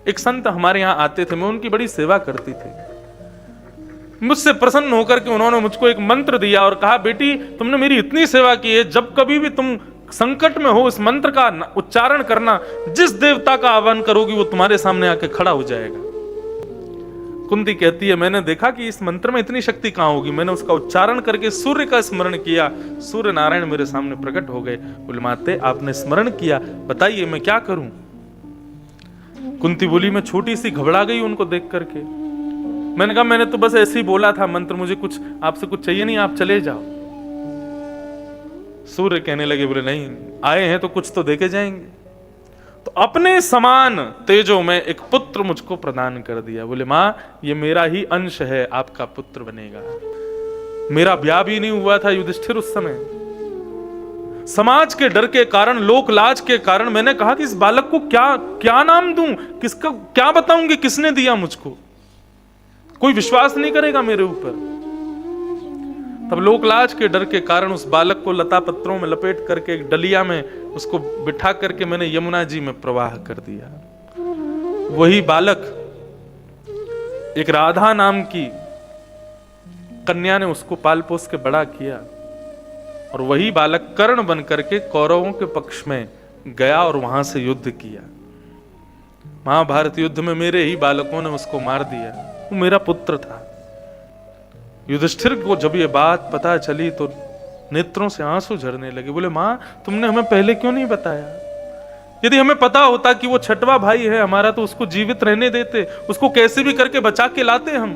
एक संत हमारे यहां आते थे, मैं उनकी बड़ी सेवा करती थी। मुझसे प्रसन्न होकर के उन्होंने मुझको एक मंत्र दिया और कहा, बेटी तुमने मेरी इतनी सेवा की है, जब कभी भी तुम संकट में हो इस मंत्र का उच्चारण करना, जिस देवता का आह्वान करोगी वो तुम्हारे सामने आके खड़ा हो जाएगा। कुंती कहती है, मैंने देखा कि इस मंत्र में इतनी शक्ति कहां होगी। मैंने उसका उच्चारण करके सूर्य का स्मरण किया, सूर्य नारायण मेरे सामने प्रकट हो गए। बोले माते आपने स्मरण किया, बताइए मैं क्या करूं? कुंती बोली, मैं छोटी सी घबरा गई उनको देख करके। मैंने कहा मैंने तो बस ऐसे ही बोला था मंत्र, मुझे कुछ आपसे कुछ चाहिए नहीं, आप चले जाओ। सूर्य कहने लगे, बोले नहीं, आए हैं तो कुछ तो देके जाएंगे। तो अपने समान तेजों में एक पुत्र मुझको प्रदान कर दिया। बोले मां ये मेरा ही अंश है, आपका पुत्र बनेगा। मेरा ब्याह भी नहीं हुआ था युधिष्ठिर उस समय। समाज के डर के कारण, लोक लाज के कारण मैंने कहा कि इस बालक को क्या नाम दूं, किसका क्या बताऊंगी, किसने दिया मुझको, कोई विश्वास नहीं करेगा मेरे ऊपर। तब लोकलाज के डर के कारण उस बालक को लता पत्रों में लपेट करके एक डलिया में उसको बिठा करके मैंने यमुना जी में प्रवाह कर दिया। वही बालक, एक राधा नाम की कन्या ने उसको पाल पोस के बड़ा किया और वही बालक कर्ण बन करके कौरवों के पक्ष में गया और वहां से युद्ध किया। महाभारत युद्ध में मेरे ही बालकों ने उसको मार दिया, वो मेरा पुत्र था। युधिष्ठिर को जब ये बात पता चली तो नेत्रों से आंसू झरने लगे। बोले मां तुमने हमें पहले क्यों नहीं बताया? यदि हमें पता होता कि वो छठवा भाई है हमारा तो उसको जीवित रहने देते, उसको कैसे भी करके बचा के लाते हम।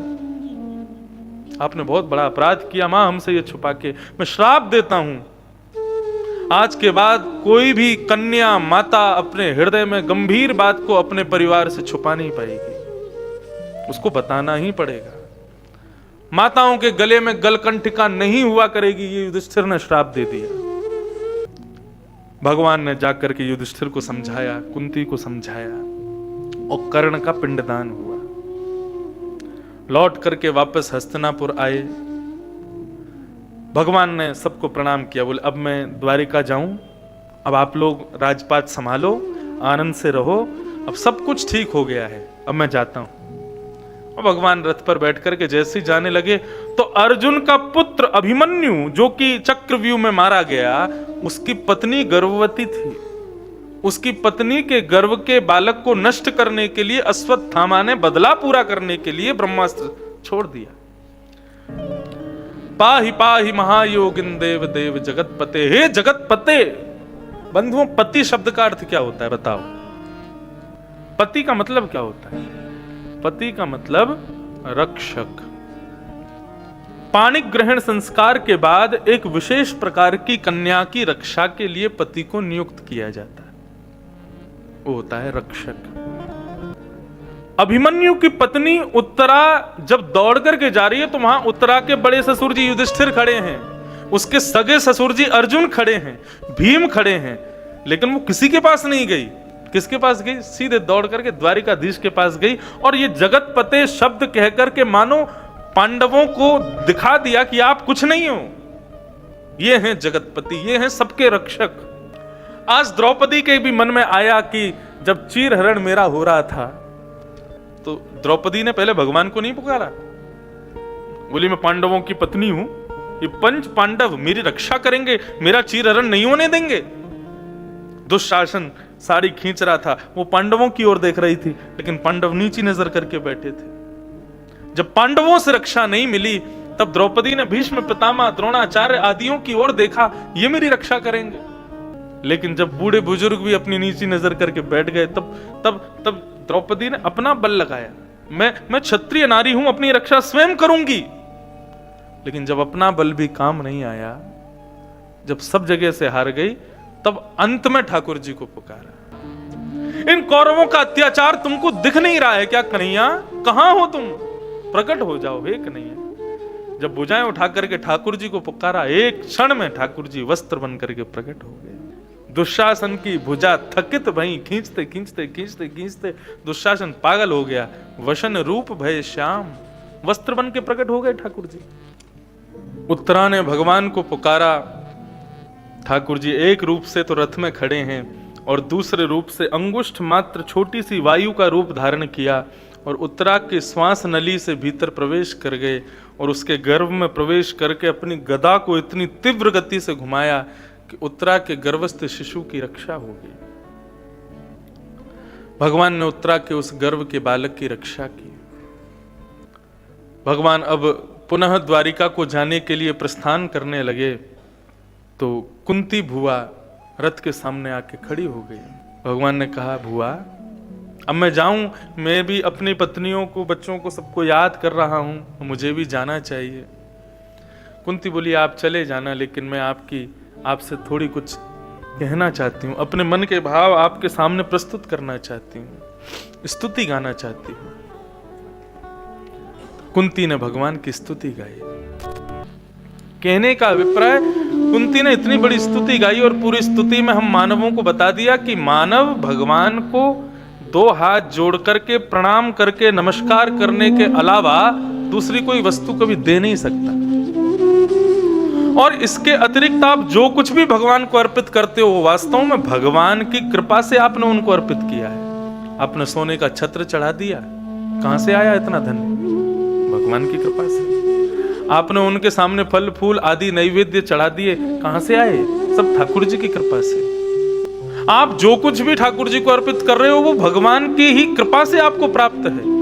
आपने बहुत बड़ा अपराध किया मां हमसे ये छुपा के। मैं श्राप देता हूं, आज के बाद कोई भी कन्या माता अपने हृदय में गंभीर बात को अपने परिवार से छुपा नहीं पाएगी, उसको बताना ही पड़ेगा। माताओं के गले में गलकंठिका नहीं हुआ करेगी, ये युधिष्ठिर ने श्राप दे दिया। भगवान ने जाकर के युधिष्ठिर को समझाया, कुंती को समझाया और कर्ण का पिंडदान हुआ। लौट करके वापस हस्तिनापुर आए। भगवान ने सबको प्रणाम किया। बोले अब मैं द्वारिका जाऊं, अब आप लोग राजपाट संभालो, आनंद से रहो, अब सब कुछ ठीक हो गया है, अब मैं जाता हूं। और भगवान रथ पर बैठ करके जैसे ही जाने लगे तो अर्जुन का पुत्र अभिमन्यु जो कि चक्रव्यूह में मारा गया, उसकी पत्नी गर्भवती थी। उसकी पत्नी के गर्भ के बालक को नष्ट करने के लिए अश्वत्थामा ने बदला पूरा करने के लिए ब्रह्मास्त्र छोड़ दिया। पाहि पाहि महायोगिन देव देव जगतपते, हे जगतपते। बंधुओं पति शब्द का अर्थ क्या होता है बताओ? पति का मतलब क्या होता है? पति का मतलब रक्षक। पाणिक ग्रहण संस्कार के बाद एक विशेष प्रकार की कन्या की रक्षा के लिए पति को नियुक्त किया जाता है, वो होता है रक्षक। अभिमन्यु की पत्नी उत्तरा जब दौड़ करके जा रही है तो वहां उत्तरा के बड़े ससुर जी युधिष्ठिर खड़े हैं, उसके सगे ससुर जी अर्जुन खड़े हैं, भीम खड़े हैं, लेकिन वो किसी के पास नहीं गई। किसके पास गई? सीधे दौड़ करके द्वारिकाधीश के पास गई और ये जगतपते शब्द कहकर के मानो पांडवों को दिखा दिया कि आप कुछ नहीं हो, ये हैं जगतपति, ये हैं सबके रक्षक। आज द्रौपदी के भी मन में आया कि जब चीरहरण मेरा हो रहा था तो द्रौपदी ने पहले भगवान को नहीं पुकारा, बोली मैं पांडवों की पत्नी हूं, ये पंच पांडव मेरी रक्षा करेंगे, मेरा चीरहरण नहीं होने देंगे। दुशासन साड़ी खींच रहा था, वो पांडवों की ओर देख रही थी, लेकिन पांडव नीची नजर करके बैठे थे। जब पांडवों से रक्षा नहीं मिली तब द्रौपदी ने भीष्म, पितामह, द्रोणाचार्य आदियों की ओर देखा, ये मेरी रक्षा करेंगे। लेकिन जब बूढ़े बुजुर्ग भी अपनी नीची नजर करके बैठ गए तब द्रौपदी ने अपना बल लगाया, मैं क्षत्रिय नारी हूं, अपनी रक्षा स्वयं करूंगी। लेकिन जब अपना बल भी काम नहीं आया, जब सब जगह से हार गई, तब अंत में ठाकुर जी को पुकारा। इन कौरवों का अत्याचार तुमको दिख नहीं रहा है क्या कन्हैया? कहां हो तुम? प्रकट हो जाओ हे कन्हैया। जब भुजाएं उठा करके ठाकुर जी को पुकारा, एक क्षण में ठाकुर जी वस्त्र बन करके प्रकट हो गए। दुशासन की भुजा थकित भई, खींचते खींचते खींचते खींचते दुशासन पागल हो गया। वशन रूप भय श्याम, वस्त्र बन के प्रकट हो गए ठाकुर जी। उत्तरा ने भगवान को पुकारा। ठाकुर जी एक रूप से तो रथ में खड़े हैं और दूसरे रूप से अंगुष्ठ मात्र छोटी सी वायु का रूप धारण किया और उत्तरा के श्वास नली से भीतर प्रवेश कर गए और उसके गर्भ में प्रवेश करके अपनी गदा को इतनी तीव्र गति से घुमाया कि उत्तरा के गर्भस्थ शिशु की रक्षा हो गई। भगवान ने उत्तरा के उस गर्भ के बालक की रक्षा की। भगवान अब पुनः द्वारिका को जाने के लिए प्रस्थान करने लगे तो कुंती भुआ रथ के सामने आके खड़ी हो गई। भगवान ने कहा, भुआ अब मैं जाऊं, मैं भी अपनी पत्नियों को, बच्चों को, सबको याद कर रहा हूं, मुझे भी जाना चाहिए। कुंती बोली, आप चले जाना, लेकिन मैं आपसे थोड़ी कुछ कहना चाहती हूँ, अपने मन के भाव आपके सामने प्रस्तुत करना चाहती हूँ, स्तुति गाना चाहती हूँ। कुंती ने भगवान की स्तुति गाई। कहने का अभिप्राय, कुंती ने इतनी बड़ी स्तुति गाई और पूरी स्तुति में हम मानवों को बता दिया कि मानव भगवान को दो हाथ जोड़ करके प्रणाम करके नमस्कार करने के अलावा दूसरी कोई वस्तु कभी दे नहीं सकता। और इसके अतिरिक्त आप जो कुछ भी भगवान को अर्पित करते हो, वास्तव में भगवान की कृपा से आपने उनको अर्पित किया है। आपने सोने का छत्र चढ़ा दिया, कहां से आया इतना धन? भगवान की कृपा से। आपने उनके सामने फल फूल आदि नैवेद्य चढ़ा दिए, कहां से आए? सब ठाकुर जी की कृपा से। आप जो कुछ भी ठाकुर जी को अर्पित कर रहे हो वो भगवान की ही कृपा से आपको प्राप्त है।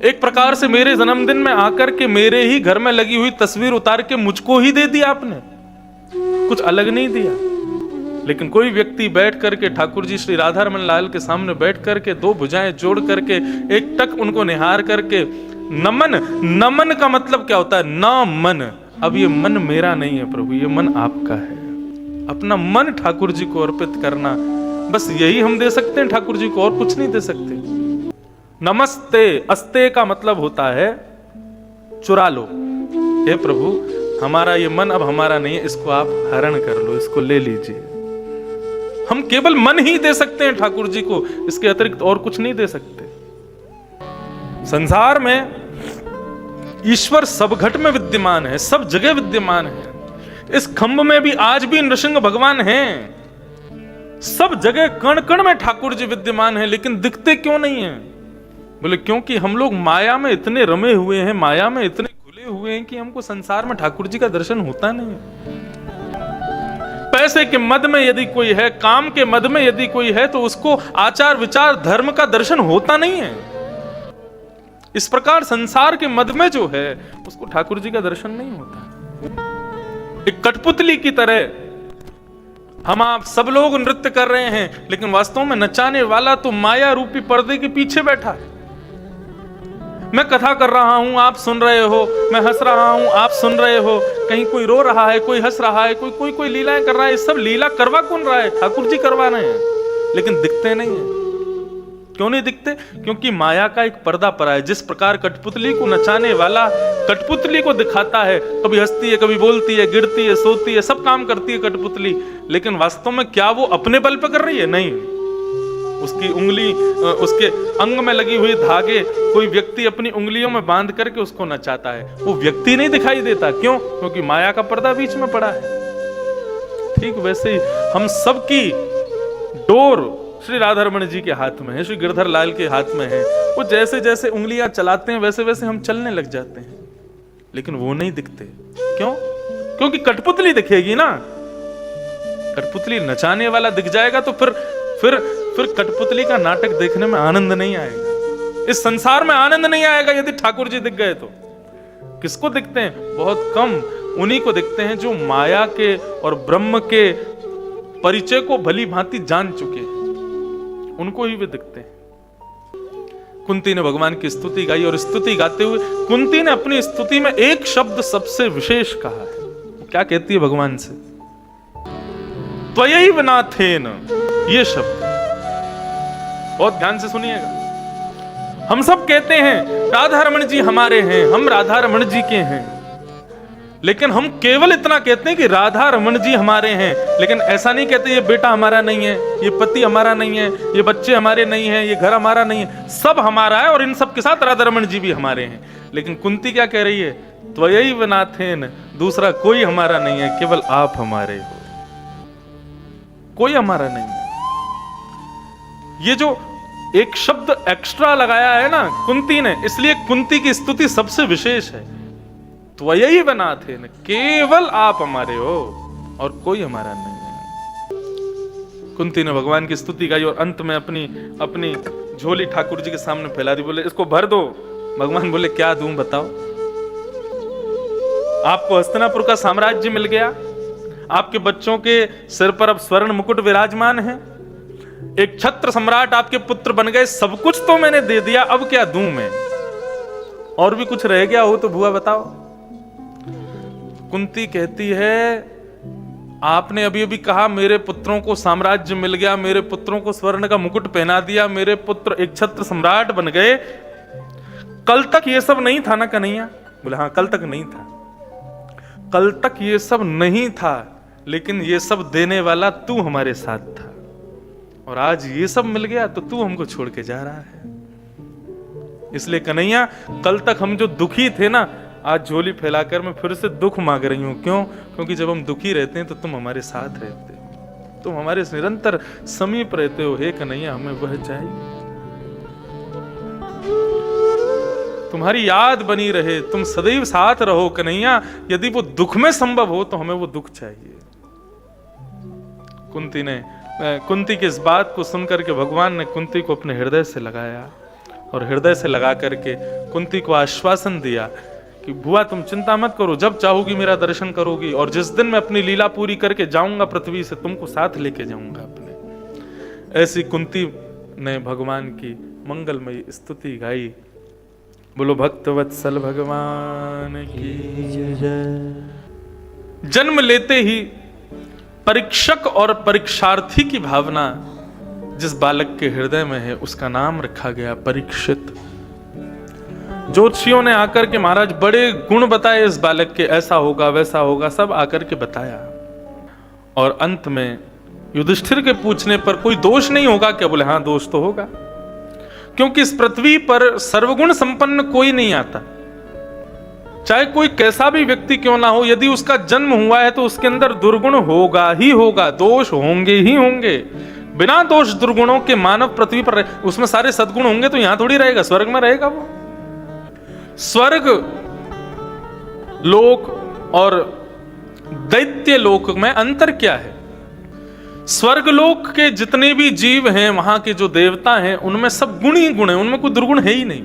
एक प्रकार से मेरे जन्मदिन में आकर के मेरे ही घर में लगी हुई तस्वीर उतार के मुझको ही दे दिया आपने, कुछ अलग नहीं दिया। लेकिन कोई व्यक्ति बैठ करके ठाकुर जी श्री राधा रमन लाल के सामने बैठ करके दो भुजाएं जोड़ करके एक टक उनको निहार करके नमन का मतलब क्या होता है? न मन। अब ये मन मेरा नहीं है प्रभु, ये मन आपका है। अपना मन ठाकुर जी को अर्पित करना, बस यही हम दे सकते हैं ठाकुर जी को, और कुछ नहीं दे सकते। नमस्ते, अस्ते का मतलब होता है चुरा लो। हे प्रभु, हमारा ये मन अब हमारा नहीं है, इसको आप हरण कर लो, इसको ले लीजिए। हम केवल मन ही दे सकते हैं ठाकुर जी को, इसके अतिरिक्त और कुछ नहीं दे सकते। संसार में ईश्वर सब घट में विद्यमान है, सब जगह विद्यमान है। इस खंभ में भी आज भी नृसिंह भगवान हैं। सब जगह कण कण में ठाकुर जी विद्यमान है, लेकिन दिखते क्यों नहीं है? बोले क्योंकि हम लोग माया में इतने रमे हुए हैं, माया में इतने घुले हुए हैं कि हमको संसार में ठाकुर जी का दर्शन होता नहीं। पैसे के मद में यदि कोई है, काम के मद में यदि कोई है, तो उसको आचार विचार धर्म का दर्शन होता नहीं है। इस प्रकार संसार के मद में जो है उसको ठाकुर जी का दर्शन नहीं होता। एक कठपुतली की तरह हम आप सब लोग नृत्य कर रहे हैं, लेकिन वास्तव में नचाने वाला तो माया रूपी पर्दे के पीछे बैठा है। मैं कथा कर रहा हूं, आप सुन रहे हो, मैं हंस रहा हूं, आप सुन रहे हो, कहीं कोई रो रहा है, कोई हंस रहा है, कोई लीलाएं कर रहा है। सब लीला करवा कौन रहा है? ठाकुर जी करवा रहे हैं, लेकिन दिखते नहीं है। क्यों नहीं दिखते? क्योंकि माया का एक पर्दा पड़ा है। जिस प्रकार कठपुतली को नचाने वाला कठपुतली को दिखाता है, कभी हंसती है, कभी बोलती है, गिरती है, सोती है, सब काम करती है कठपुतली, लेकिन वास्तव में क्या वो अपने बल पर कर रही है? नहीं। उसकी उंगली, उसके अंग में लगी हुई धागे कोई व्यक्ति अपनी उंगलियों में बांध करके उसको नचाता है, वो व्यक्ति नहीं दिखाई देता। क्यों? क्योंकि माया का पर्दा बीच में पड़ा है। ठीक वैसे ही हम सबकी डोर श्री राधा रमण जी के हाथ में है, श्री गिरधर लाल के हाथ में है। वो जैसे जैसे उंगलियां चलाते हैं वैसे वैसे हम चलने लग जाते हैं, लेकिन वो नहीं दिखते। क्यों? क्योंकि कठपुतली दिखेगी ना, कठपुतली नचाने वाला दिख जाएगा तो फिर कठपुतली का नाटक देखने में आनंद नहीं आएगा। इस संसार में आनंद नहीं आएगा यदि ठाकुर जी दिख गए तो। किसको दिखते हैं? बहुत कम उन्हीं को दिखते हैं जो माया के और ब्रह्म के परिचय को भली भांति जान चुके हैं, उनको ही वे दिखते हैं। कुंती ने भगवान की स्तुति गाई और स्तुति गाते हुए कुंती ने अपनी स्तुति में एक शब्द सबसे विशेष कहा है। वो क्या कहती है भगवान से? त्वयैव नाथेन, ये शब्द बहुत ध्यान से सुनिएगा। हम सब कहते हैं राधा रमण जी हमारे हैं, हम राधा रमण जी के हैं, लेकिन हम केवल इतना कहते हैं कि राधा रमण जी हमारे हैं, लेकिन ऐसा नहीं कहते ये बेटा हमारा नहीं है, ये पति हमारा नहीं है, ये बच्चे हमारे नहीं है, ये घर हमारा नहीं है। सब हमारा है और इन सब के साथ राधा रमण जी भी हमारे हैं। लेकिन कुंती क्या कह रही है? त्वयैव नाथेन, दूसरा कोई हमारा नहीं है, केवल आप हमारे हो, कोई हमारा नहीं है। ये जो एक शब्द एक्स्ट्रा लगाया है ना कुंती ने, इसलिए कुंती की स्तुति सबसे विशेष है। त्वयैव नाथेन, केवल आप हमारे हो और कोई हमारा नहीं है। कुंती ने भगवान की स्तुति गाई और अंत में अपनी झोली ठाकुर जी के सामने फैला दी। बोले इसको भर दो। भगवान बोले क्या दूं बताओ? आपको हस्तिनापुर का साम्राज्य मिल गया, आपके बच्चों के सिर पर अब स्वर्ण मुकुट विराजमान है, एक छत्र सम्राट आपके पुत्र बन गए, सब कुछ तो मैंने दे दिया, अब क्या दूं मैं? और भी कुछ रह गया हो तो बुआ बताओ। कुंती कहती है आपने अभी अभी कहा मेरे पुत्रों को साम्राज्य मिल गया, मेरे पुत्रों को स्वर्ण का मुकुट पहना दिया, मेरे पुत्र एक छत्र सम्राट बन गए, कल तक ये सब नहीं था ना कन्हैया? बोले हाँ कल तक नहीं था, कल तक ये सब नहीं था, लेकिन ये सब देने वाला तू हमारे साथ था, और आज ये सब मिल गया तो तू हमको छोड़ के जा रहा है। इसलिए कन्हैया कल तक हम जो दुखी थे ना, आज झोली फैलाकर मैं फिर से दुख मांग रही हूं। क्यों? क्योंकि जब हम दुखी रहते हैं तो तुम हमारे साथ रहते हो, तुम हमारे निरंतर समीप रहते हो। हे कन्हैया हमें वह चाहिए, तुम्हारी याद बनी रहे, तुम सदैव साथ रहो कन्हैया। यदि वो दुख में संभव हो तो हमें वो दुख चाहिए। कुंती की इस बात को सुनकर के भगवान ने कुंती को अपने हृदय से लगाया और हृदय से लगा करके कुंती को आश्वासन दिया कि बुआ तुम चिंता मत करो, जब चाहोगी मेरा दर्शन करोगी, और जिस दिन मैं अपनी लीला पूरी करके जाऊंगा पृथ्वी से तुमको साथ लेके जाऊंगा अपने। ऐसी कुंती ने भगवान की मंगलमयी स्तुति गाई। बोलो भक्तवत्सल भगवान की जय। जन्म लेते ही परीक्षक और परीक्षार्थी की भावना जिस बालक के हृदय में है उसका नाम रखा गया परीक्षित। ज्योतिषियों ने आकर के महाराज बड़े गुण बताए इस बालक के, ऐसा होगा वैसा होगा, सब आकर के बताया। और अंत में युधिष्ठिर के पूछने पर कोई दोष नहीं होगा क्या? बोले हाँ दोष तो होगा, क्योंकि इस पृथ्वी पर सर्वगुण संपन्न कोई नहीं आता। चाहे कोई कैसा भी व्यक्ति क्यों ना हो, यदि उसका जन्म हुआ है तो उसके अंदर दुर्गुण होगा ही होगा, दोष होंगे ही होंगे। बिना दोष दुर्गुणों के मानव पृथ्वी पर रहे, उसमें सारे सद्गुण होंगे तो यहां थोड़ी रहेगा, स्वर्ग में रहेगा वो। स्वर्ग लोक और दैत्य लोक में अंतर क्या है? स्वर्ग लोक के जितने भी जीव हैं, वहां के जो देवता हैं, उनमें सब गुण ही गुण है, उनमें कोई दुर्गुण है ही नहीं।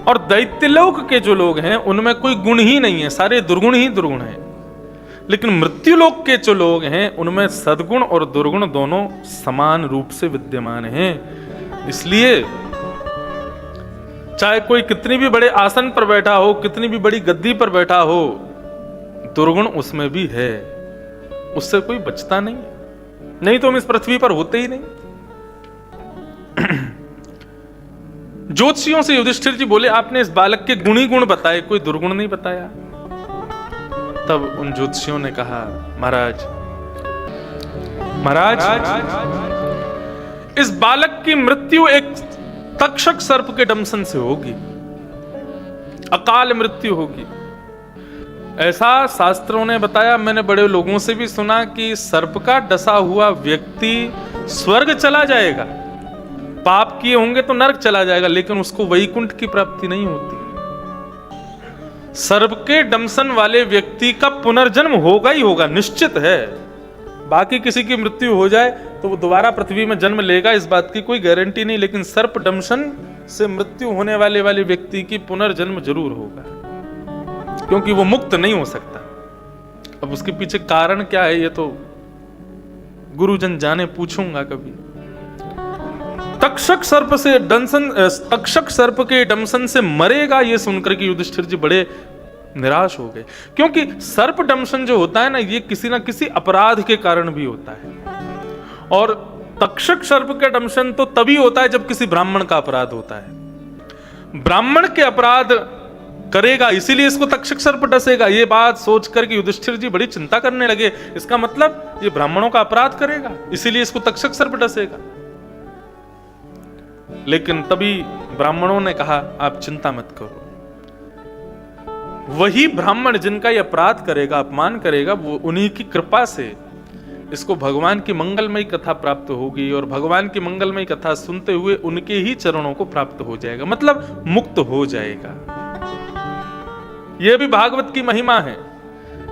और दैत्य लोक के जो लोग हैं उनमें कोई गुण ही नहीं है, सारे दुर्गुण ही दुर्गुण है। लेकिन मृत्यु लोक के जो लोग हैं उनमें सद्गुण और दुर्गुण दोनों समान रूप से विद्यमान हैं। इसलिए चाहे कोई कितनी भी बड़े आसन पर बैठा हो, कितनी भी बड़ी गद्दी पर बैठा हो, दुर्गुण उसमें भी है, उससे कोई बचता नहीं। नहीं तो हम इस पृथ्वी पर होते ही नहीं। ज्योतिषियों से युधिष्ठिर जी बोले आपने इस बालक के गुण ही गुण बताए, कोई दुर्गुण नहीं बताया। तब उन ज्योतिषियों ने कहा महाराज इस बालक की मृत्यु एक तक्षक सर्प के डंसन से होगी, अकाल मृत्यु होगी, ऐसा शास्त्रों ने बताया। मैंने बड़े लोगों से भी सुना कि सर्प का डसा हुआ व्यक्ति स्वर्ग चला जाएगा, पाप किए होंगे तो नरक चला जाएगा, लेकिन उसको वैकुंठ की प्राप्ति नहीं होती। सर्प के दंशन वाले व्यक्ति का पुनर्जन्म होगा ही होगा, निश्चित है। बाकी किसी की मृत्यु हो जाए तो वो दोबारा पृथ्वी में जन्म लेगा, इस बात की कोई गारंटी नहीं, लेकिन सर्प दंशन से मृत्यु होने वाले व्यक्ति की पुनर्जन्म जरूर होगा, क्योंकि वो मुक्त नहीं हो सकता। अब उसके पीछे कारण क्या है ये तो गुरुजन जाने, पूछूंगा कभी। तक्षक सर्प के दंशन से मरेगा, ये सुनकर के युधिष्ठिर जी बड़े निराश हो गए, क्योंकि सर्प दंशन जो होता है ना, ये किसी ना किसी अपराध के कारण भी होता है। और तक्षक सर्प का दंशन तो तभी होता है जब किसी ब्राह्मण का अपराध होता है। ब्राह्मण के अपराध करेगा इसीलिए इसको तक्षक सर्प डसेगा। ये बात सोच करके युधिष्ठिर जी बड़ी चिंता करने लगे, इसका मतलब ये ब्राह्मणों का अपराध करेगा इसीलिए इसको तक्षक सर्प डसेगा। लेकिन तभी ब्राह्मणों ने कहा आप चिंता मत करो, वही ब्राह्मण जिनका ये अपराध करेगा, अपमान करेगा, वो उन्हीं की कृपा से इसको भगवान की मंगलमयी कथा प्राप्त होगी, और भगवान की मंगलमयी कथा सुनते हुए उनके ही चरणों को प्राप्त हो जाएगा, मतलब मुक्त हो जाएगा। यह भी भागवत की महिमा है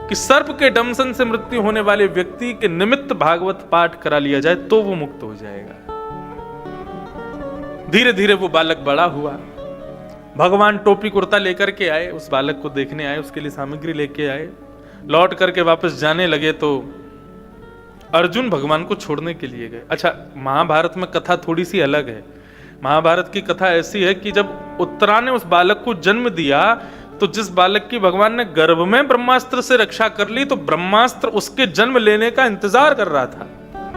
कि सर्प के दंशन से मृत्यु होने वाले व्यक्ति के निमित्त भागवत पाठ करा लिया जाए तो वो मुक्त हो जाएगा। धीरे धीरे वो बालक बड़ा हुआ, भगवान टोपी कुर्ता लेकर के आए, उस बालक को देखने आए, उसके लिए सामग्री लेके आए, लौट करके वापस जाने लगे तो अर्जुन भगवान को छोड़ने के लिए गए। अच्छा, महाभारत में कथा थोड़ी सी अलग है। महाभारत की कथा ऐसी है कि जब उत्तरा ने उस बालक को जन्म दिया तो जिस बालक की भगवान ने गर्भ में ब्रह्मास्त्र से रक्षा कर ली, तो ब्रह्मास्त्र उसके जन्म लेने का इंतजार कर रहा था।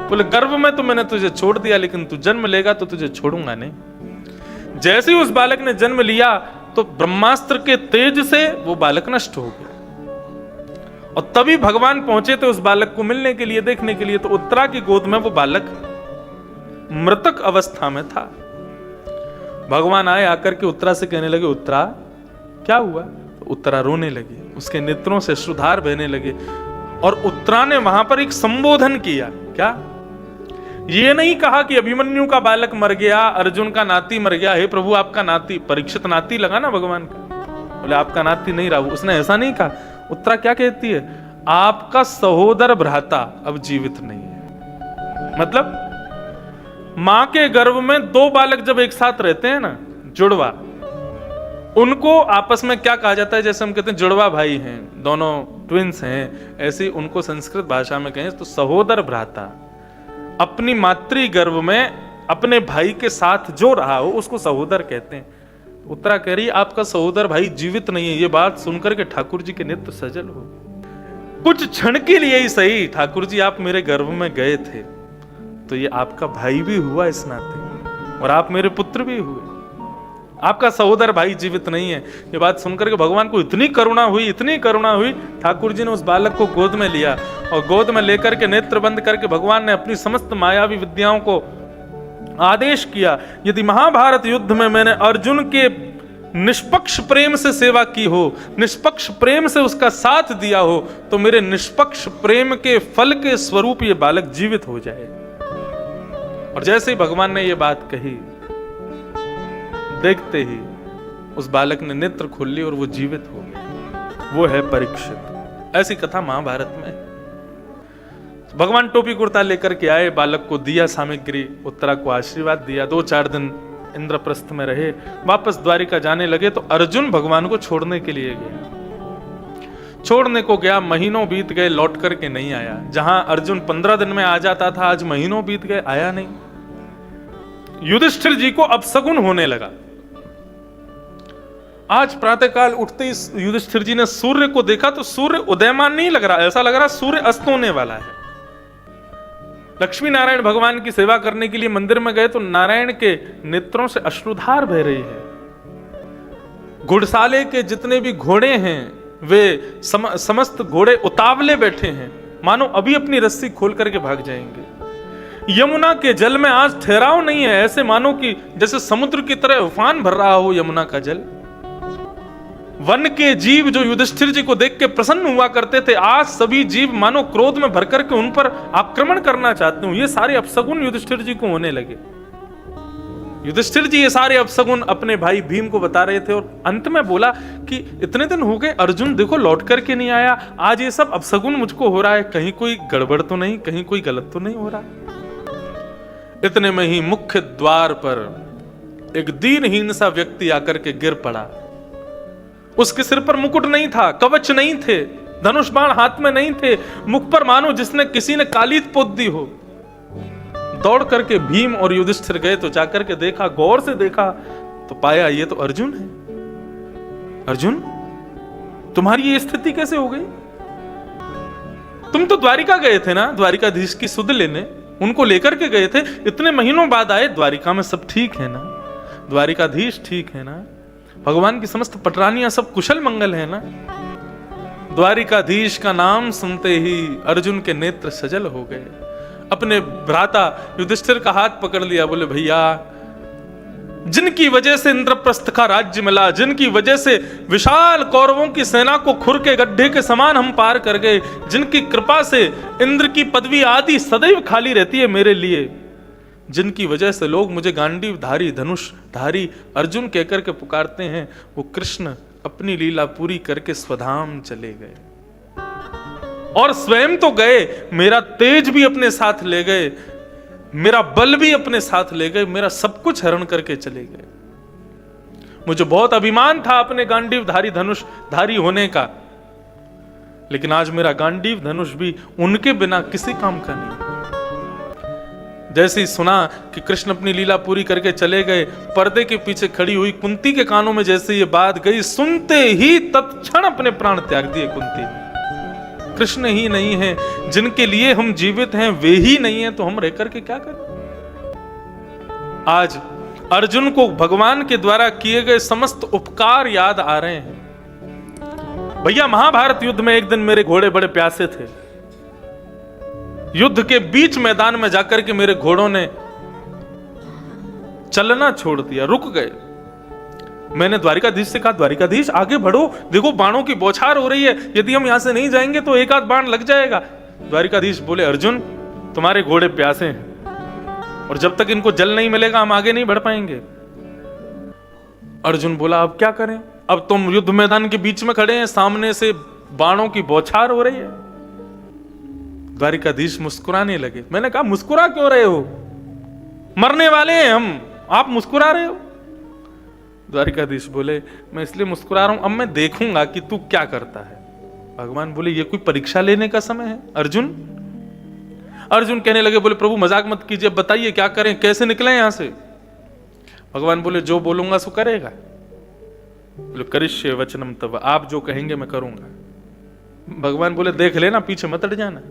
बोले गर्भ में तो मैंने तुझे छोड़ दिया, लेकिन तू जन्म लेगा तो तुझे छोड़ूंगा नहीं। जैसे ही उस बालक ने जन्म लिया तो ब्रह्मास्त्र के तेज से वो बालक नष्ट हो गया, और तभी भगवान पहुंचे थे उस बालक को मिलने के लिए, देखने के लिए। तो उत्तरा की गोद में वो बालक मृतक अवस्था में था। भगवान आए, आकर के उत्तरा से कहने लगे उत्तरा क्या हुआ? तो उत्तरा रोने लगी, उसके नेत्रों से अश्रुधार बहने लगे, और उत्तरा ने वहां पर एक संबोधन किया। क्या? ये नहीं कहा कि अभिमन्यु का बालक मर गया, अर्जुन का नाती मर गया, हे प्रभु आपका नाती, परीक्षित नाती लगा ना भगवान का, बोले आपका नाती नहीं रहा। उसने ऐसा नहीं कहा। उत्तरा क्या कहती है? आपका सहोदर भ्राता अब जीवित नहीं है। मतलब मां के गर्भ में दो बालक जब एक साथ रहते हैं ना, जुड़वा, उनको आपस में क्या कहा जाता है? जैसे हम कहते हैं जुड़वा भाई हैं, दोनों ट्विंस हैं, ऐसे उनको संस्कृत भाषा में कहें तो सहोदर भ्राता, अपनी मातृ गर्भ में अपने भाई के साथ जो रहा हो उसको सहोदर कहते हैं। उत्तरा कह रही आपका सहोदर भाई जीवित नहीं है। ये बात सुनकर के ठाकुर जी के नेत्र सजल हो। कुछ क्षण के लिए ही सही, ठाकुर जी आप मेरे गर्भ में गए थे तो ये आपका भाई भी हुआ इस नाते, और आप मेरे पुत्र भी हुए, आपका सहोदर भाई जीवित नहीं है। ये बात सुनकर के भगवान को इतनी करुणा हुई, इतनी करुणा हुई, ठाकुर जी ने उस बालक को गोद में लिया, और गोद में लेकर के नेत्र बंद करके भगवान ने अपनी समस्त मायावी विद्याओं को आदेश किया, यदि महाभारत युद्ध में मैंने अर्जुन के निष्पक्ष प्रेम से सेवा की हो, निष्पक्ष प्रेम से उसका साथ दिया हो, तो मेरे निष्पक्ष प्रेम के फल के स्वरूप ये बालक जीवित हो जाए। और जैसे ही भगवान ने ये बात कही, देखते ही उस बालक ने नेत्र खोल ली और वो जीवित हो गया। वो है परीक्षित। ऐसी कथा महाभारत में। भगवान टोपी कुर्ता लेकर के आए, बालक को दिया सामग्री, उत्तरा को आशीर्वाद दिया, 2-4 दिन इंद्रप्रस्थ में रहे, वापस द्वारिका जाने लगे तो अर्जुन भगवान को छोड़ने के लिए गया। छोड़ने को गया, महीनों बीत गए, लौट करके नहीं आया। जहां अर्जुन 15 दिन में आ जाता था, आज महीनों बीत गए, आया नहीं। युधिष्ठिर जी को अपशकुन होने लगा। आज प्रातःकाल उठते ही युधिष्ठिर जी ने सूर्य को देखा तो सूर्य उदयमान नहीं लग रहा, ऐसा लग रहा सूर्य अस्त होने वाला है। लक्ष्मी नारायण भगवान की सेवा करने के लिए मंदिर में गए तो नारायण के नेत्रों से अश्रुधार बह रही है। घुड़साले के जितने भी घोड़े हैं वे समस्त घोड़े उतावले बैठे हैं, मानो अभी अपनी रस्सी खोल करके भाग जाएंगे। यमुना के जल में आज ठहराव नहीं है, ऐसे मानो कि जैसे समुद्र की तरह उफान भर रहा हो यमुना का जल। वन के जीव जो युधिष्ठिर जी को देख के प्रसन्न हुआ करते थे, आज सभी जीव मानो क्रोध में भरकर के उन पर आक्रमण करना चाहते हो। ये सारे अपशगुन युधिष्ठिर जी को होने लगे। युधिष्ठिर जी ये सारे अपशगुन अपने भाई भीम को बता रहे थे और अंत में बोला कि इतने दिन हो गए, अर्जुन देखो लौट करके नहीं आया, आज ये सब अपशगुन मुझको हो रहा है, कहीं कोई गड़बड़ तो नहीं, कहीं कोई गलत तो नहीं हो रहा। इतने में ही मुख्य द्वार पर एक दीनहीन सा व्यक्ति आकर के गिर पड़ा। उसके सिर पर मुकुट नहीं था, कवच नहीं थे, धनुष बाण हाथ में नहीं थे, मुख पर मानो जिसने किसी ने कालीत पोत दी हो। दौड़ करके भीम और युधिष्ठिर गए तो जाकर के देखा, गौर से देखा तो पाया ये तो अर्जुन है। अर्जुन, तुम्हारी ये स्थिति कैसे हो गई? तुम तो द्वारिका गए थे ना, द्वारिकाधीश की सुध लेने, उनको लेकर के गए थे, इतने महीनों बाद आए, द्वारिका में सब ठीक है ना, द्वारिकाधीश ठीक है ना, भगवान की समस्त पटरानियां सब कुशल मंगल है ना। द्वारिकाधीश का नाम सुनते ही अर्जुन के नेत्र सजल हो गए। अपने भ्राता युधिष्ठिर का हाथ पकड़ लिया, बोले भैया, जिनकी वजह से इंद्रप्रस्थ का राज्य मिला, जिनकी वजह से विशाल कौरवों की सेना को खुर के गड्ढे के समान हम पार कर गए, जिनकी कृपा से इंद्र की पदवी आदि सदैव खाली रहती है मेरे लिए, जिनकी वजह से लोग मुझे गांडीव धारी, धनुष धारी अर्जुन कहकर के पुकारते हैं, वो कृष्ण अपनी लीला पूरी करके स्वधाम चले गए। और स्वयं तो गए, मेरा तेज भी अपने साथ ले गए, मेरा बल भी अपने साथ ले गए, मेरा सब कुछ हरण करके चले गए। मुझे बहुत अभिमान था अपने गांडीव धारी धनुष धारी होने का, लेकिन आज मेरा गांडीव धनुष भी उनके बिना किसी काम का नहीं। जैसे ही सुना कि कृष्ण अपनी लीला पूरी करके चले गए, पर्दे के पीछे खड़ी हुई कुंती के कानों में जैसे ये बात गई, सुनते ही तत्क्षण अपने प्राण त्याग दिए कुंती ने। कृष्ण ही नहीं है, जिनके लिए हम जीवित हैं वे ही नहीं है, तो हम रह करके क्या करें? आज अर्जुन को भगवान के द्वारा किए गए समस्त उपकार याद आ रहे हैं। भैया, महाभारत युद्ध में एक दिन मेरे घोड़े बड़े प्यासे थे। युद्ध के बीच मैदान में जाकर के मेरे घोड़ों ने चलना छोड़ दिया, रुक गए। मैंने द्वारिकाधीश से कहा, द्वारिकाधीश आगे बढ़ो, देखो बाणों की बौछार हो रही है, यदि हम यहां से नहीं जाएंगे तो एक आध बाण लग जाएगा। द्वारिकाधीश बोले, अर्जुन तुम्हारे घोड़े प्यासे हैं और जब तक इनको जल नहीं मिलेगा हम आगे नहीं बढ़ पाएंगे। अर्जुन बोला, अब क्या करें? अब तुम युद्ध मैदान के बीच में खड़े हैं, सामने से बाणों की बौछार हो रही है। द्वारिकाधीश मुस्कुराने लगे। मैंने कहा, मुस्कुरा क्यों रहे हो? मरने वाले हैं हम, आप मुस्कुरा रहे हो? द्वारिकाधीश बोले, मैं इसलिए मुस्कुरा रहा हूं, अब मैं देखूंगा कि तू क्या करता है। भगवान बोले, ये कोई परीक्षा लेने का समय है अर्जुन? अर्जुन कहने लगे, बोले प्रभु मजाक मत कीजिए, बताइए क्या करें, कैसे निकले यहां से? भगवान बोले, जो बोलूंगा सो करेगा। बोले, करिष्ये वचनम तव, आप जो कहेंगे मैं करूंगा। भगवान बोले, देख लेना पीछे मत हट जाना।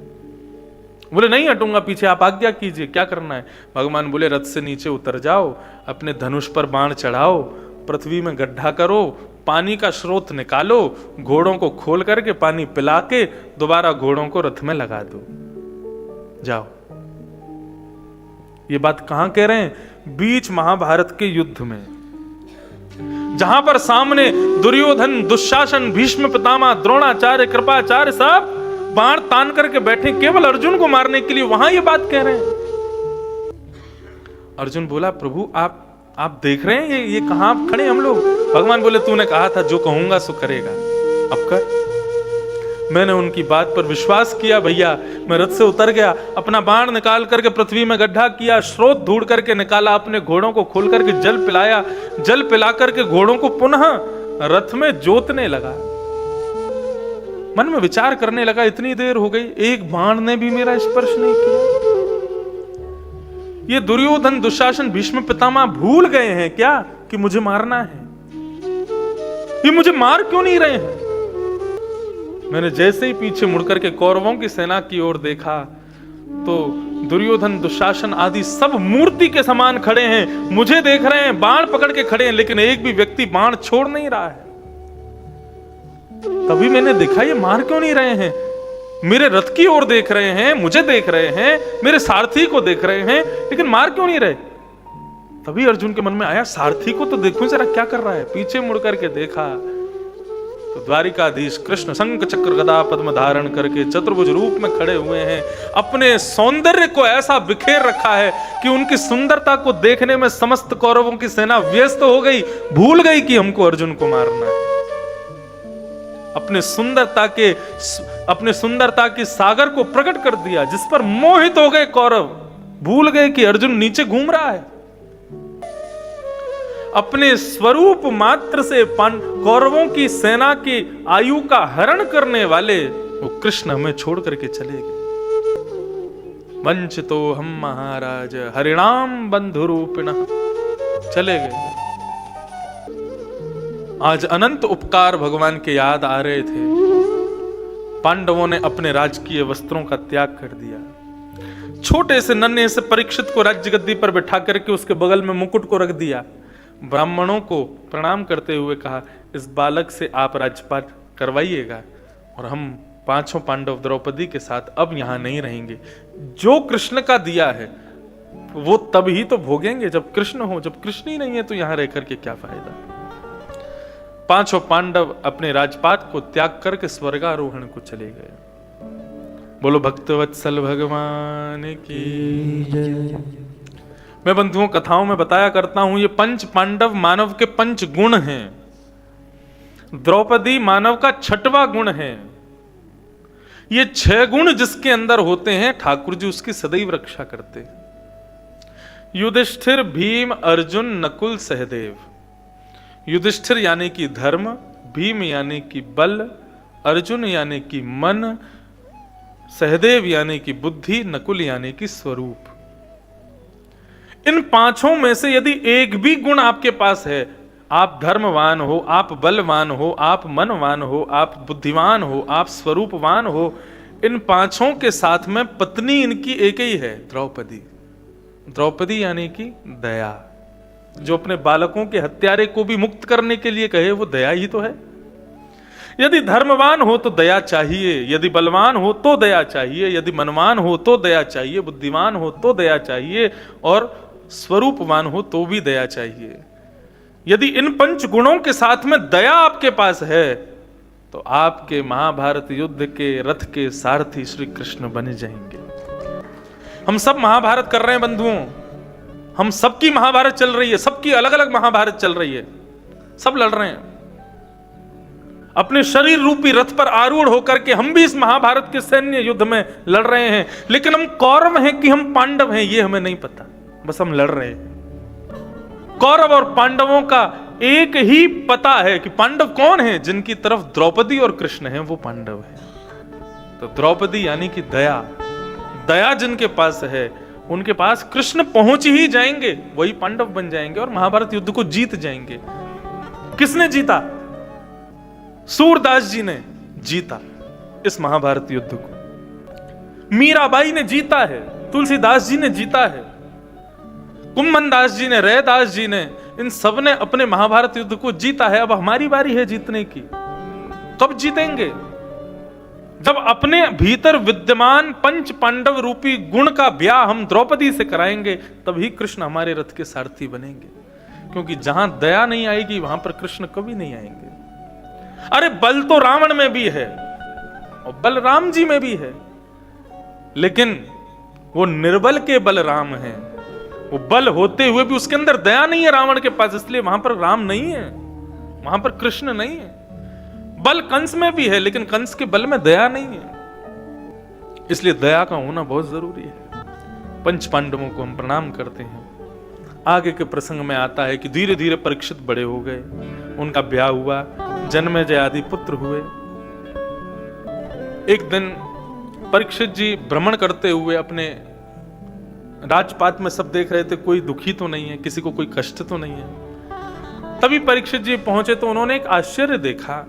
बोले, नहीं हटूंगा पीछे, आप आज्ञा कीजिए, क्या करना है? भगवान बोले, रथ से नीचे उतर जाओ, अपने धनुष पर बाण चढ़ाओ, पृथ्वी में गड्ढा करो, पानी का स्रोत निकालो, घोड़ों को खोल करके पानी पिला के दोबारा घोड़ों को रथ में लगा दो, जाओ। ये बात कहां कह रहे हैं? बीच महाभारत के युद्ध में, जहां पर सामने दुर्योधन, दुशासन, भीष्म पितामह, द्रोणाचार्य, कृपाचार्य सब बाण तान करके बैठे केवल अर्जुन को मारने के लिए, वहां ये बात कह रहे हैं। अर्जुन बोला, प्रभु आप देख रहे हैं ये कहां खड़े हम लोग? भगवान बोले, तूने कहा था जो कहूंगा सो करेगा, अब कर। मैंने उनकी बात पर विश्वास किया भैया, मैं रथ से उतर गया, अपना बाण निकाल करके पृथ्वी में गड्ढा किया, स्रोत ढूंढ करके निकाला, अपने घोड़ों को खोल करके जल पिलाया, जल पिला करके घोड़ों को पुनः रथ में जोतने लगा। मन में विचार करने लगा, इतनी देर हो गई, एक बाण ने भी मेरा स्पर्श नहीं किया। ये दुर्योधन, दुशासन, भीष्म पितामह भूल गए हैं क्या कि मुझे मारना है? ये मुझे मार क्यों नहीं रहे हैं? मैंने जैसे ही पीछे मुड़कर के कौरवों की सेना की ओर देखा तो दुर्योधन, दुशासन आदि सब मूर्ति के समान खड़े हैं, मुझे देख रहे हैं, बाण पकड़ के खड़े हैं, लेकिन एक भी व्यक्ति बाण छोड़ नहीं रहा है। तभी मैंने देखा, ये मार क्यों नहीं रहे हैं? मेरे रथ की ओर देख रहे हैं, मुझे देख रहे हैं, मेरे सारथी को देख रहे हैं, लेकिन मार क्यों नहीं रहे? तभी अर्जुन के मन में आया, सारथी को तो देखो जरा क्या कर रहा है। पीछे मुड़ करके देखा तो द्वारिकाधीश कृष्ण शंख चक्र गदा पद्म धारण करके चतुर्भुज रूप में खड़े हुए हैं। अपने सौंदर्य को ऐसा बिखेर रखा है कि उनकी सुंदरता को देखने में समस्त कौरवों की सेना व्यस्त हो गई, भूल गई कि हमको अर्जुन को मारना है। अपने सुंदरता के सागर को प्रकट कर दिया, जिस पर मोहित हो गए कौरव, भूल गए कि अर्जुन नीचे घूम रहा है। अपने स्वरूप मात्र से कौरवों की सेना की आयु का हरण करने वाले वो कृष्ण हमें छोड़ करके चले गए। वंचितो हम महाराज हरिणाम बंधु रूपिणः, चले गए। आज अनंत उपकार भगवान के याद आ रहे थे। पांडवों ने अपने राजकीय वस्त्रों का त्याग कर दिया। छोटे से नन्हे से परीक्षित को राज्य गद्दी पर बिठा करके उसके बगल में मुकुट को रख दिया। ब्राह्मणों को प्रणाम करते हुए कहा, इस बालक से आप राज्यपाट करवाइएगा और हम पांचों पांडव द्रौपदी के साथ अब यहां नहीं रहेंगे। जो कृष्ण का दिया है वो तब ही तो भोगेंगे जब कृष्ण हो, जब कृष्ण ही नहीं है तो यहां रह करके क्या फायदा। पांचों पांडव अपने राजपाट को त्याग करके स्वर्गारोहण को चले गए। बोलो भक्तवत्सल भगवान की जय। मैं बंधुओं कथाओं में बताया करता हूं, ये पंच पांडव मानव के पंच गुण हैं। द्रौपदी मानव का छठवां गुण है। ये 6 गुण जिसके अंदर होते हैं ठाकुर जी उसकी सदैव रक्षा करते हैं। युधिष्ठिर, भीम, अर्जुन, नकुल, सहदेव। युधिष्ठिर यानी कि धर्म, भीम यानी कि बल, अर्जुन यानी कि मन, सहदेव यानी कि बुद्धि, नकुल यानी कि स्वरूप। इन पांचों में से यदि एक भी गुण आपके पास है, आप धर्मवान हो, आप बलवान हो, आप मनवान हो, आप बुद्धिमान हो, आप स्वरूपवान हो, इन पांचों के साथ में पत्नी इनकी एक ही है, द्रौपदी। द्रौपदी यानी कि दया। जो अपने बालकों के हत्यारे को भी मुक्त करने के लिए कहे वो दया ही तो है। यदि धर्मवान हो तो दया चाहिए, यदि बलवान हो तो दया चाहिए, यदि मनवान हो तो दया चाहिए, बुद्धिमान हो तो दया चाहिए और स्वरूपवान हो तो भी दया चाहिए। यदि इन 5 गुणों के साथ में दया आपके पास है तो आपके महाभारत युद्ध के रथ के सारथी श्री कृष्ण बन जाएंगे। हम सब महाभारत कर रहे हैं बंधुओं, हम सबकी महाभारत चल रही है, सबकी अलग अलग महाभारत चल रही है, सब लड़ रहे हैं। अपने शरीर रूपी रथ पर आरूढ़ होकर के हम भी इस महाभारत के सैन्य युद्ध में लड़ रहे हैं, लेकिन हम कौरव हैं कि हम पांडव हैं ये हमें नहीं पता, बस हम लड़ रहे हैं। कौरव और पांडवों का एक ही पता है कि पांडव कौन है, जिनकी तरफ द्रौपदी और कृष्ण हैं वो पांडव है। तो द्रौपदी यानी कि दया, दया जिनके पास है उनके पास कृष्ण पहुंच ही जाएंगे, वही पांडव बन जाएंगे और महाभारत युद्ध को जीत जाएंगे। किसने जीता? सूरदास जी ने जीता इस महाभारत युद्ध को। मीराबाई ने जीता है, तुलसीदास जी ने जीता है, कुम्मन दास जी ने, रैदास जी ने, इन सब ने अपने महाभारत युद्ध को जीता है। अब हमारी बारी है जीतने की। कब जीतेंगे? जब अपने भीतर विद्यमान पंच पांडव रूपी गुण का ब्याह हम द्रौपदी से कराएंगे, तभी कृष्ण हमारे रथ के सारथी बनेंगे। क्योंकि जहां दया नहीं आएगी वहां पर कृष्ण कभी नहीं आएंगे। अरे बल तो रावण में भी है और बलराम जी में भी है, लेकिन वो निर्बल के बलराम हैं। वो बल होते हुए भी उसके अंदर दया नहीं है रावण के पास, इसलिए वहां पर राम नहीं है, वहां पर कृष्ण नहीं है। बल कंस में भी है, लेकिन कंस के बल में दया नहीं है, इसलिए दया का होना बहुत जरूरी है। पंच पांडवों को हम प्रणाम करते हैं। आगे के प्रसंग में आता है कि धीरे धीरे परीक्षित बड़े हो गए, उनका ब्याह हुआ, जन्मेजय आदि पुत्र हुए। एक दिन परीक्षित जी भ्रमण करते हुए अपने राजपाट में सब देख रहे थे, कोई दुखी तो नहीं है, किसी को कोई कष्ट तो नहीं है। तभी परीक्षित जी पहुंचे तो उन्होंने एक आश्चर्य देखा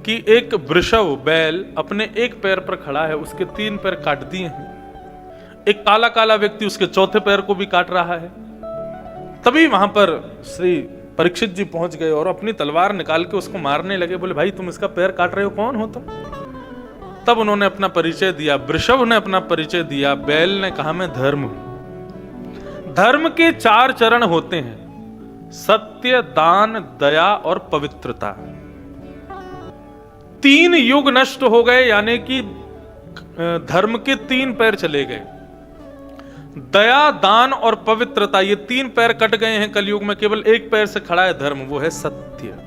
कि एक वृषभ बैल अपने एक पैर पर खड़ा है, उसके 3 पैर काट दिए हैं। एक काला काला व्यक्ति उसके चौथे पैर को भी काट रहा है। तभी वहां पर श्री परीक्षित जी पहुंच गए और अपनी तलवार निकाल के उसको मारने लगे। बोले, भाई तुम इसका पैर काट रहे हो, कौन हो तुम? तब उन्होंने अपना परिचय दिया, वृषभ ने अपना परिचय दिया, बैल ने कहा मैं धर्म हूं। धर्म के 4 चरण होते हैं, सत्य, दान, दया और पवित्रता। 3 युग नष्ट हो गए, यानी कि धर्म के 3 पैर चले गए। दया, दान और पवित्रता, ये 3 पैर कट गए हैं कलयुग में। केवल एक पैर से खड़ा है धर्म, वो है सत्य।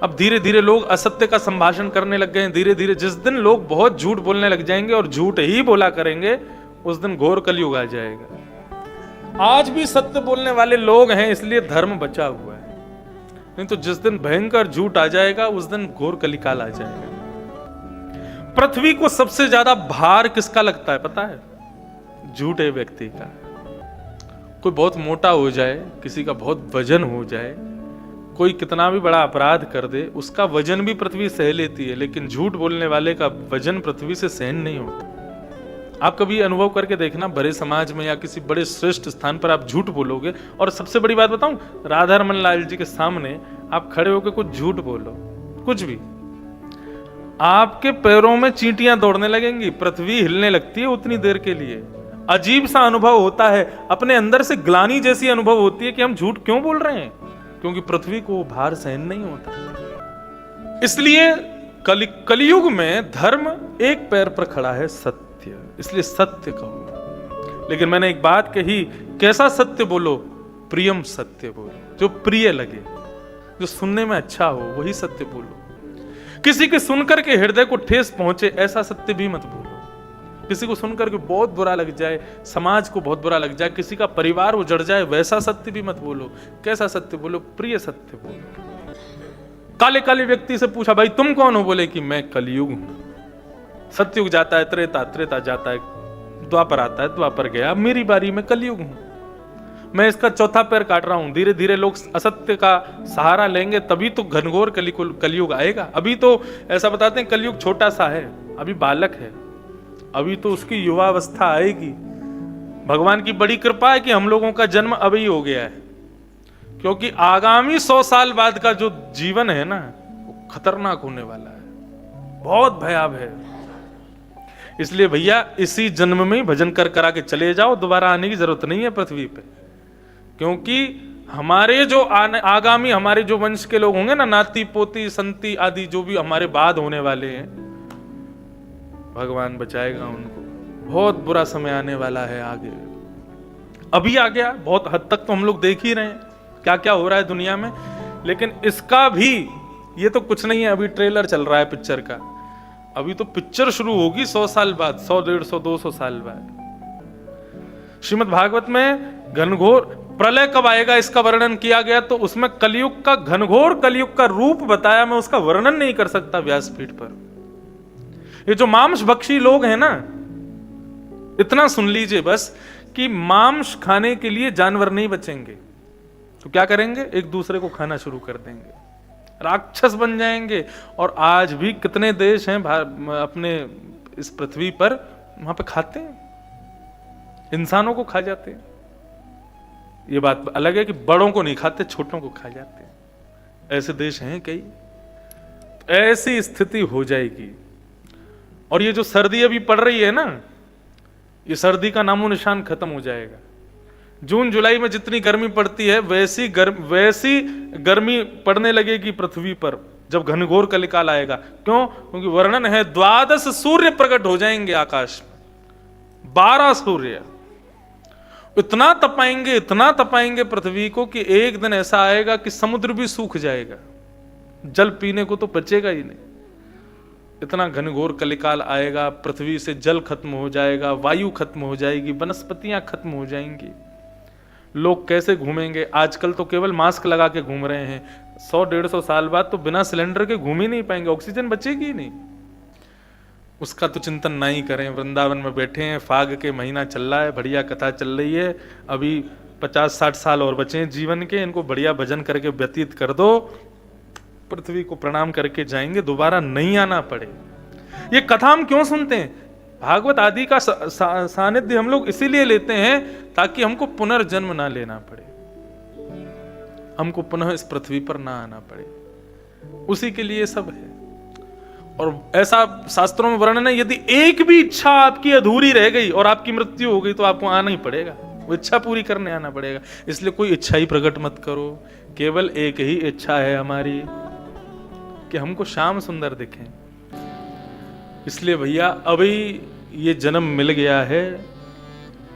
अब धीरे धीरे लोग असत्य का संभाषण करने लग गए हैं। धीरे धीरे जिस दिन लोग बहुत झूठ बोलने लग जाएंगे और झूठ ही बोला करेंगे, उस दिन घोर कलयुग आ जाएगा। आज भी सत्य बोलने वाले लोग हैं, इसलिए धर्म बचा हुआ है। नहीं तो जिस दिन भयंकर झूठ आ जाएगा, उस दिन घोर कलिकाल आ जाएगा। पृथ्वी को सबसे ज्यादा भार किसका लगता है पता है? झूठे व्यक्ति का। कोई बहुत मोटा हो जाए, किसी का बहुत वजन हो जाए, कोई कितना भी बड़ा अपराध कर दे, उसका वजन भी पृथ्वी सह लेती है, लेकिन झूठ बोलने वाले का वजन पृथ्वी से सहन नहीं होता। आप कभी अनुभव करके देखना, बड़े समाज में या किसी बड़े श्रेष्ठ स्थान पर आप झूठ बोलोगे, और सबसे बड़ी बात बताऊं, राधा रमन लाल जी के सामने आप खड़े होकर कुछ झूठ बोलो, कुछ भी, आपके पैरों में चींटियां दौड़ने लगेंगी, पृथ्वी हिलने लगती है उतनी देर के लिए। अजीब सा अनुभव होता है, अपने अंदर से ग्लानि जैसी अनुभव होती है कि हम झूठ क्यों बोल रहे हैं, क्योंकि पृथ्वी को भार सहन नहीं होता। इसलिए कलयुग में धर्म एक पैर पर खड़ा है, सत्य, इसलिए सत्य कहो। लेकिन मैंने एक बात कही, कैसा सत्य बोलो? प्रियम सत्य बोलो, जो प्रिय लगे, जो सुनने में अच्छा हो, वही सत्य बोलो। किसी के सुनकर के हृदय को ठेस पहुंचे, ऐसा सत्य भी मत बोलो। किसी को सुनकर के बहुत बुरा लग जाए, समाज को बहुत बुरा लग जाए, किसी का परिवार उजड़ जाए, वैसा सत्य भी मत बोलो। कैसा सत्य बोलो? प्रिय सत्य बोलो। काले काले व्यक्ति से पूछा, भाई तुम कौन हो? बोले कि मैं कलयुग हूं। सतयुग जाता है, त्रेता, त्रेता जाता है, द्वापर आता है, द्वापर गया, मेरी बारी में कलयुग हूं। मैं इसका चौथा पैर काट रहा हूं। धीरे धीरे लोग असत्य का सहारा लेंगे, तभी तो घनघोर कलयुग आएगा। अभी तो ऐसा बताते हैं कलयुग छोटा सा है, अभी बालक है, अभी तो उसकी युवावस्था आएगी। भगवान की बड़ी कृपा है कि हम लोगों का जन्म अभी हो गया है, क्योंकि आगामी 100 साल बाद का जो जीवन है ना, वो खतरनाक होने वाला है, बहुत भयावह है। इसलिए भैया इसी जन्म में ही भजन कर करा के चले जाओ, दोबारा आने की जरूरत नहीं है पृथ्वी पे। क्योंकि हमारे जो आगामी हमारे जो वंश के लोग होंगे ना, नाती पोती संती आदि जो भी हमारे बाद होने वाले हैं, भगवान बचाएगा उनको। बहुत बुरा समय आने वाला है आगे, अभी आ गया, बहुत हद तक तो हम लोग देख ही रहे हैं क्या क्या हो रहा है दुनिया में। लेकिन इसका भी, ये तो कुछ नहीं है, अभी ट्रेलर चल रहा है पिक्चर का, अभी तो पिक्चर शुरू होगी 100 साल बाद, 100, 150, 200 साल बाद। श्रीमद् भागवत में घनघोर प्रलय कब आएगा इसका वर्णन किया गया, तो उसमें कलयुग का, घनघोर कलयुग का रूप बताया। मैं उसका वर्णन नहीं कर सकता व्यासपीठ पर। ये जो मांस भक्षी लोग हैं ना, इतना सुन लीजिए बस कि मांस खाने के लिए जानवर नहीं बचेंगे, तो क्या करेंगे? एक दूसरे को खाना शुरू कर देंगे, राक्षस बन जाएंगे। और आज भी कितने देश हैं अपने इस पृथ्वी पर, वहां पे खाते हैं, इंसानों को खा जाते हैं। ये बात अलग है कि बड़ों को नहीं खाते, छोटों को खा जाते हैं, ऐसे देश हैं कई। ऐसी स्थिति हो जाएगी। और ये जो सर्दी अभी पड़ रही है ना, ये सर्दी का नामो निशान खत्म हो जाएगा। जून जुलाई में जितनी गर्मी पड़ती है, वैसी गर्मी पड़ने लगेगी पृथ्वी पर जब घनघोर कलिकाल आएगा। क्यों? क्योंकि वर्णन है 12 सूर्य प्रकट हो जाएंगे आकाश में, 12 सूर्य इतना तपाएंगे पृथ्वी को कि एक दिन ऐसा आएगा कि समुद्र भी सूख जाएगा, जल पीने को तो बचेगा ही नहीं। इतना घनघोर कलिकाल आएगा, पृथ्वी से जल खत्म हो जाएगा, वायु खत्म हो जाएगी, वनस्पतियां खत्म हो जाएंगी। लोग कैसे घूमेंगे? आजकल तो केवल मास्क लगा के घूम रहे हैं, 100-150 साल बाद तो बिना सिलेंडर के घूम ही नहीं पाएंगे, ऑक्सीजन बचेगी ही नहीं। उसका तो चिंतन ना ही करें। वृंदावन में बैठे हैं, फाग के महीना चल रहा है, बढ़िया कथा चल रही है, अभी 50-60 साल और बचे हैं जीवन के, इनको बढ़िया भजन करके व्यतीत कर दो, पृथ्वी को प्रणाम करके जाएंगे, दोबारा नहीं आना पड़े। ये कथा हम क्यों सुनते हैं? भागवत आदि का सानिध्य हम लोग इसीलिए लेते हैं ताकि हमको पुनर्जन्म ना लेना पड़े, हमको पुनः इस पृथ्वी पर ना आना पड़े, उसी के लिए सब है। और ऐसा शास्त्रों में वर्णन है, यदि एक भी इच्छा आपकी अधूरी रह गई और आपकी मृत्यु हो गई तो आपको आना ही पड़ेगा, वो इच्छा पूरी करने आना पड़ेगा। इसलिए कोई इच्छा ही प्रकट मत करो, केवल एक ही इच्छा है हमारी कि हमको श्याम सुंदर दिखें। इसलिए भैया अभी ये जन्म मिल गया है,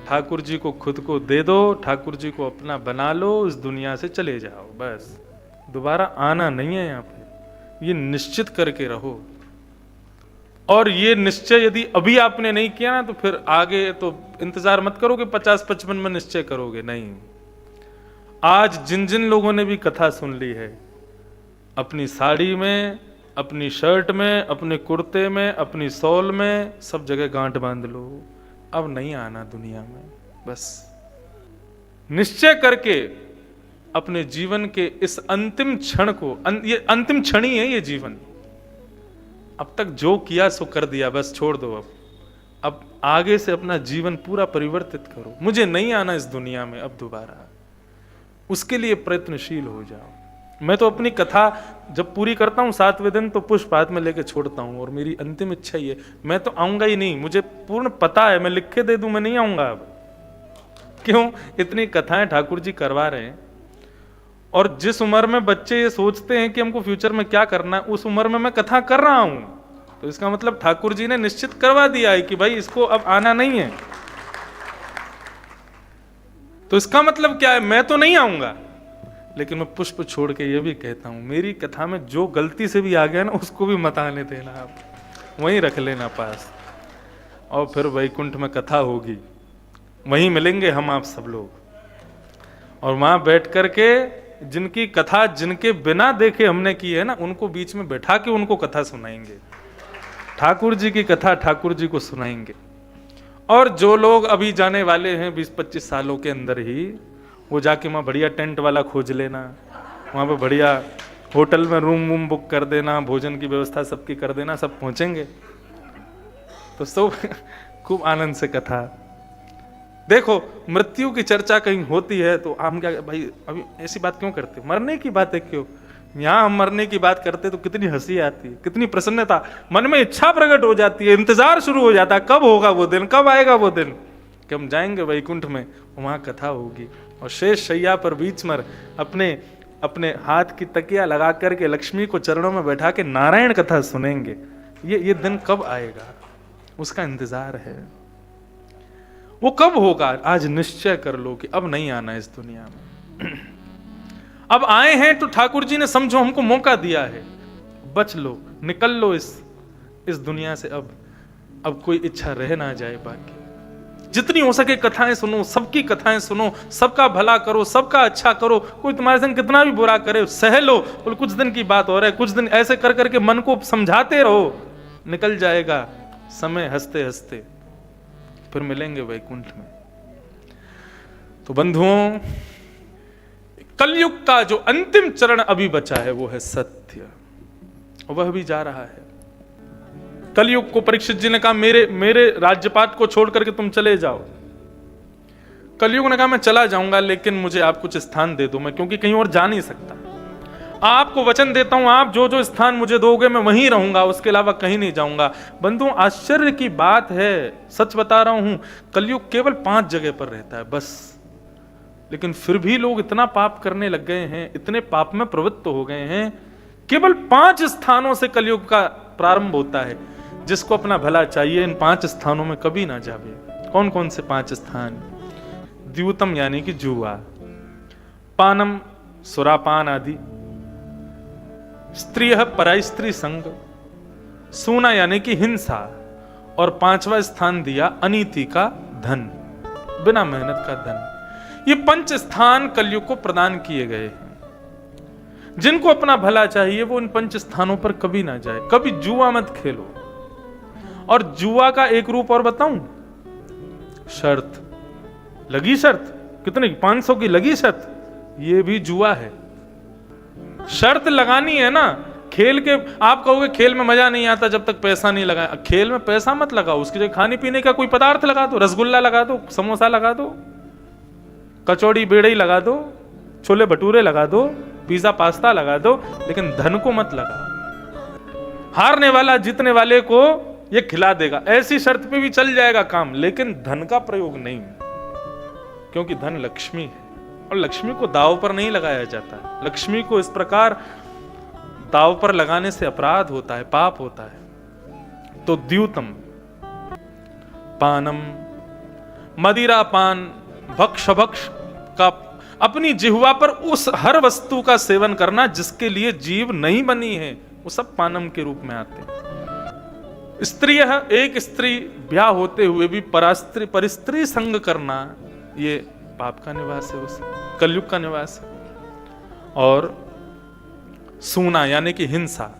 ठाकुर जी को खुद को दे दो, ठाकुर जी को अपना बना लो, इस दुनिया से चले जाओ, बस दोबारा आना नहीं है यहाँ पे, ये निश्चित करके रहो। और ये निश्चय यदि अभी आपने नहीं किया ना, तो फिर आगे तो इंतजार मत करो कि 50-55 में निश्चय करोगे, नहीं। आज जिन जिन लोगों ने भी कथा सुन ली है, अपनी साड़ी में, अपनी शर्ट में, अपने कुर्ते में, अपनी शॉल में, सब जगह गांठ बांध लो, अब नहीं आना दुनिया में। बस निश्चय करके अपने जीवन के इस अंतिम क्षण को, ये अंतिम क्षण ही है ये जीवन, अब तक जो किया सो कर दिया, बस छोड़ दो। अब आगे से अपना जीवन पूरा परिवर्तित करो। मुझे नहीं आना इस दुनिया में अब दोबारा, उसके लिए प्रयत्नशील हो जाओ। मैं तो अपनी कथा जब पूरी करता हूं 7वें दिन, तो पुष्प हाथ में लेके छोड़ता हूं, और मेरी अंतिम इच्छा ही है, मैं तो आऊंगा ही नहीं। मुझे पूर्ण पता है, मैं लिख के दे दूं, मैं नहीं आऊंगा अब। क्यों? इतनी कथाएं ठाकुर जी करवा रहे हैं। और जिस उम्र में बच्चे ये सोचते हैं कि हमको फ्यूचर में क्या करना है, उस उम्र में मैं कथा कर रहा हूं, तो इसका मतलब ठाकुर जी ने निश्चित करवा दिया है कि भाई इसको अब आना नहीं है। तो इसका मतलब क्या है? मैं तो नहीं आऊंगा, लेकिन मैं पुष्प छोड़ के ये भी कहता हूं, मेरी कथा में जो गलती से भी आ गया ना, उसको भी मत आने देना, आप वहीं रख लेना पास। और फिर वैकुंठ में कथा होगी, वहीं मिलेंगे हम आप सब लोग, और वहां बैठ करके जिनकी कथा जिनके बिना देखे हमने की है ना, उनको बीच में बैठा के उनको कथा सुनाएंगे, ठाकुर जी की कथा ठाकुर जी को सुनाएंगे। और जो लोग अभी जाने वाले हैं 20-25 सालों के अंदर ही, वो जाके वहाँ बढ़िया टेंट वाला खोज लेना, वहाँ पे बढ़िया होटल में रूम वूम बुक कर देना, भोजन की व्यवस्था सबकी कर देना, सब पहुँचेंगे तो सब खूब आनंद से कथा। देखो मृत्यु की चर्चा कहीं होती है तो हम क्या, भाई अभी ऐसी बात क्यों करते, मरने की बात है क्यों? यहाँ हम मरने की बात करते तो कितनी हंसी आती है, कितनी प्रसन्नता, मन में इच्छा प्रकट हो जाती है, इंतजार शुरू हो जाता है, कब होगा वो दिन, कब आएगा वो दिन कि हम जाएंगे वैकुंठ में, वहां कथा होगी। और शेष शैया पर बीच में अपने अपने हाथ की तकिया लगा करके लक्ष्मी को चरणों में बैठा के नारायण कथा सुनेंगे। ये दिन कब आएगा, उसका इंतजार है। वो कब होगा? आज निश्चय कर लो कि अब नहीं आना इस दुनिया में। अब आए हैं तो ठाकुर जी ने समझो हमको मौका दिया है, बच लो, निकल लो इस दुनिया से। अब कोई इच्छा रह ना जाए बाकी। जितनी हो सके कथाएं सुनो, सबकी कथाएं सुनो, सबका भला करो, सबका अच्छा करो। कोई तुम्हारे संग कितना भी बुरा करे सह लो, बोल कुछ दिन की बात हो रहा है, कुछ दिन ऐसे कर करके मन को समझाते रहो, निकल जाएगा समय हंसते हंसते, फिर मिलेंगे वैकुंठ में। तो बंधुओं, कलयुग का जो अंतिम चरण अभी बचा है वो है सत्य, वह भी जा रहा है। कलयुग को परीक्षित जी ने कहा मेरे राज्यपाट को छोड़ करके तुम चले जाओ। कलयुग ने कहा मैं चला जाऊंगा, लेकिन मुझे आप कुछ स्थान दे दो, मैं क्योंकि कहीं और जा नहीं सकता। आपको वचन देता हूं, आप जो जो स्थान मुझे दोगे मैं वहीं रहूंगा, उसके अलावा कहीं नहीं जाऊंगा। बंधु आश्चर्य की बात है, सच बता रहा हूं, कलयुग केवल 5 जगह पर रहता है बस। लेकिन फिर भी लोग इतना पाप करने लग गए हैं, इतने पाप में प्रवृत्त हो गए हैं। केवल 5 स्थानों से कलयुग का प्रारंभ होता है। जिसको अपना भला चाहिए इन 5 स्थानों में कभी ना जावे। कौन कौन से 5 स्थान? द्यूतम यानी कि जुआ, पानम सुरापान आदि, स्त्रीह पराई स्त्री संग, सूना यानी कि हिंसा, और 5वां स्थान दिया अनीति का धन, बिना मेहनत का धन। ये 5 स्थान कलयुग को प्रदान किए गए हैं। जिनको अपना भला चाहिए वो इन 5 स्थानों पर कभी ना जाए। कभी जुआ मत खेलो। और जुआ का एक रूप और बताऊं, शर्त लगी, शर्त कितने, 500 की लगी शर्त, ये भी जुआ है। शर्त लगानी है ना। खेल के आप कहोगे खेल में मजा नहीं आता जब तक पैसा नहीं लगाए। खेल में पैसा मत लगाओ, उसकी जगह खाने पीने का कोई पदार्थ लगा दो, रसगुल्ला लगा दो, समोसा लगा दो, कचौड़ी बेड़ई लगा दो, छोले भटूरे लगा दो, पिज्जा पास्ता लगा दो, लेकिन धन को मत लगाओ। हारने वाला जीतने वाले को ये खिला देगा, ऐसी शर्त पे भी चल जाएगा काम, लेकिन धन का प्रयोग नहीं, क्योंकि धन लक्ष्मी है और लक्ष्मी को दाव पर नहीं लगाया जाता। लक्ष्मी को इस प्रकार दाव पर लगाने से अपराध होता है, पाप होता है। तो द्यूतम पानम, मदिरा पान, भक्ष भक्ष का अपनी जिह्वा पर उस हर वस्तु का सेवन करना जिसके लिए जीव नहीं बनी है, वो सब पानम के रूप में आते हैं। स्त्री, एक स्त्री ब्याह होते हुए भी परिस्त्री संग करना, ये पाप का निवास है, उस कलयुग का निवास है। और सूना यानी कि हिंसा,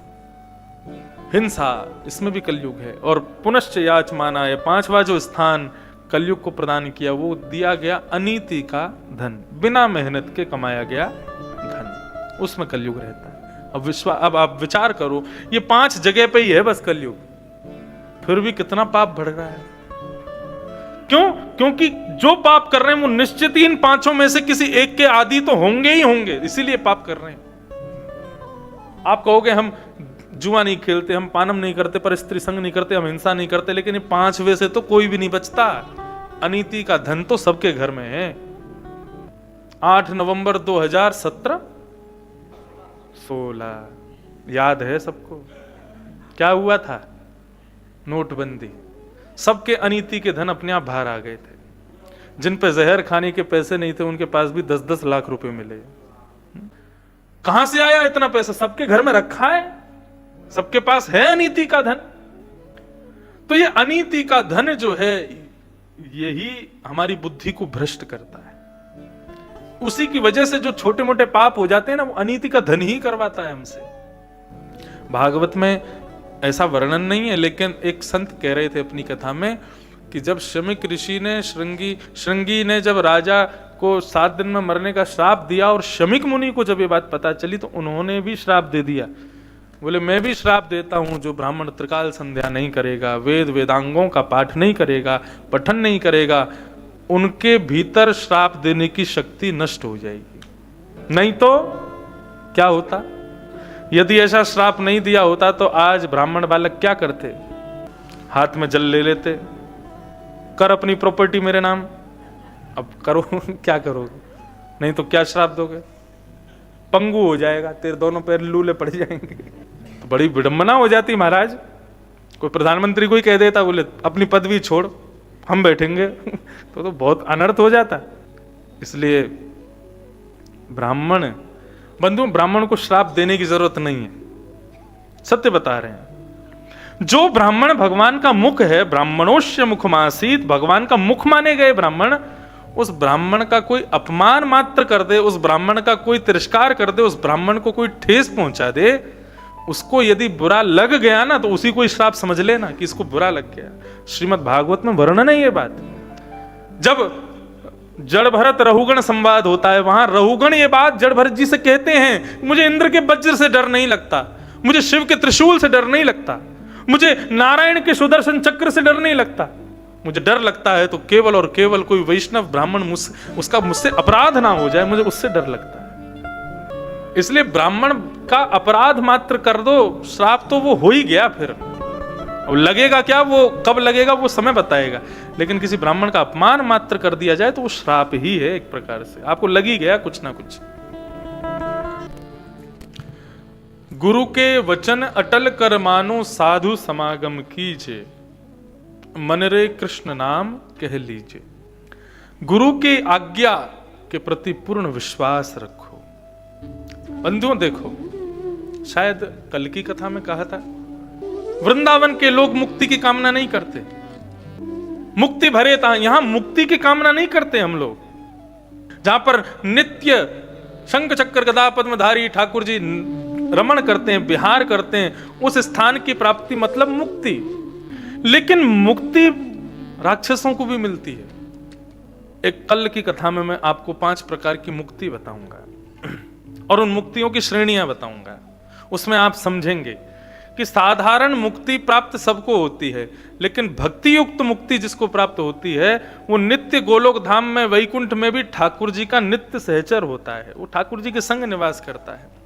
इसमें भी कलयुग है। और पुनश्च याचमाना, ये 5वां जो स्थान कलयुग को प्रदान किया वो दिया गया अनीति का धन, बिना मेहनत के कमाया गया धन, उसमें कलयुग रहता है। अब आप विचार करो, ये 5 जगह पे ही है बस कलयुग, फिर भी कितना पाप बढ़ रहा है। क्यों? क्योंकि जो पाप कर रहे हैं वो निश्चित ही इन 5 में से किसी एक के आदि तो होंगे ही होंगे, इसीलिए पाप कर रहे हैं। आप कहोगे हम जुआ नहीं खेलते, हम पानम नहीं करते, पर स्त्री संग नहीं करते, हम हिंसा नहीं करते, लेकिन ये 5वें से तो कोई भी नहीं बचता। अनीति का धन तो सबके घर में है। 8 नवंबर 2017 16 याद है सबको, क्या हुआ था? नोटबंदी। सबके अनीति के धन अपने आप बाहर आ गए थे। जिन पे जहर खाने के पैसे नहीं थे उनके पास भी 10-10 लाख रुपए मिले। कहां से आया इतना पैसा? सबके घर में रखा है, सबके पास है अनीति का धन। तो ये अनीति का धन जो है यही हमारी बुद्धि को भ्रष्ट करता है। उसी की वजह से जो छोटे मोटे पाप हो जाते हैं ना, वो अनीति का धन ही करवाता है हमसे। भागवत में ऐसा वर्णन नहीं है, लेकिन एक संत कह रहे थे अपनी कथा में कि जब शमिक ऋषि ने श्रृंगी ने जब राजा को 7 दिन में मरने का श्राप दिया और शमिक मुनि को जब ये बात पता चली तो उन्होंने भी श्राप दे दिया। बोले मैं भी श्राप देता हूं, जो ब्राह्मण त्रिकाल संध्या नहीं करेगा, वेदांगों का पाठ नहीं करेगा, पठन नहीं करेगा, उनके भीतर श्राप देने की शक्ति नष्ट हो जाएगी। नहीं तो क्या होता? यदि ऐसा श्राप नहीं दिया होता तो आज ब्राह्मण बालक क्या करते? हाथ में जल ले लेते, कर अपनी प्रॉपर्टी मेरे नाम। अब करो क्या करोगे? नहीं तो क्या श्राप दोगे? पंगु हो जाएगा, तेरे दोनों पैर लूले पड़ जाएंगे। तो बड़ी विडंबना हो जाती महाराज। कोई प्रधानमंत्री को ही कह देता बोले अपनी पदवी छोड़ हम बैठेंगे तो बहुत अनर्थ हो जाता। इसलिए ब्राह्मण को श्राप देने की जरूरत नहीं है, सत्य बता रहे हैं। जो ब्राह्मण भगवान का मुख है, ब्राह्मणोस्य मुखमासीत, भगवान का मुख माने गए ब्राह्मण, उस ब्राह्मण का कोई अपमान मात्र कर दे, उस ब्राह्मण का कोई तिरस्कार कर दे, उस ब्राह्मण को कोई ठेस पहुंचा दे, उसको यदि बुरा लग गया ना तो उसी को श्राप समझ लेना कि इसको बुरा लग गया। श्रीमद् भागवत में वर्णन है ये बात। जब जड़ भरत रहुगण संवाद होता है, वहां रहुगण ये बात जड़ भरत जी से कहते हैं, मुझे इंद्र के वज्र से डर नहीं लगता, मुझे शिव के त्रिशूल से डर नहीं लगता, मुझे नारायण के सुदर्शन चक्र से डर नहीं लगता, मुझे डर लगता है तो केवल और केवल कोई वैष्णव ब्राह्मण उसका मुझसे अपराध ना हो जाए, मुझे उससे डर लगता है। इसलिए ब्राह्मण का अपराध मात्र कर दो, श्राप तो वो हो ही गया। फिर लगेगा क्या, वो कब लगेगा वो समय बताएगा, लेकिन किसी ब्राह्मण का अपमान मात्र कर दिया जाए तो वो श्राप ही है एक प्रकार से, आपको लग ही गया कुछ ना कुछ। गुरु के वचन अटल कर मानो, साधु समागम कीजिए, मन रे कृष्ण नाम कह लीजिए। गुरु की आज्ञा के प्रति पूर्ण विश्वास रखो। बंधुओं देखो, शायद कल की कथा में कहा था, वृंदावन के लोग मुक्ति की कामना नहीं करते, मुक्ति भरे था। यहां मुक्ति की कामना नहीं करते हम लोग। जहां पर नित्य शंख चक्र गदा पद्मधारी ठाकुर जी रमण करते हैं, विहार करते हैं, उस स्थान की प्राप्ति मतलब मुक्ति। लेकिन मुक्ति राक्षसों को भी मिलती है। एक कल की कथा में मैं आपको 5 प्रकार की मुक्ति बताऊंगा और उन मुक्तियों की श्रेणियां बताऊंगा। उसमें आप समझेंगे कि साधारण मुक्ति प्राप्त सबको होती है, लेकिन भक्ति युक्त मुक्ति जिसको प्राप्त होती है वो नित्य गोलोक धाम में वैकुंठ में भी ठाकुर जी का नित्य सहचर होता है, वो ठाकुर जी के संग निवास करता है।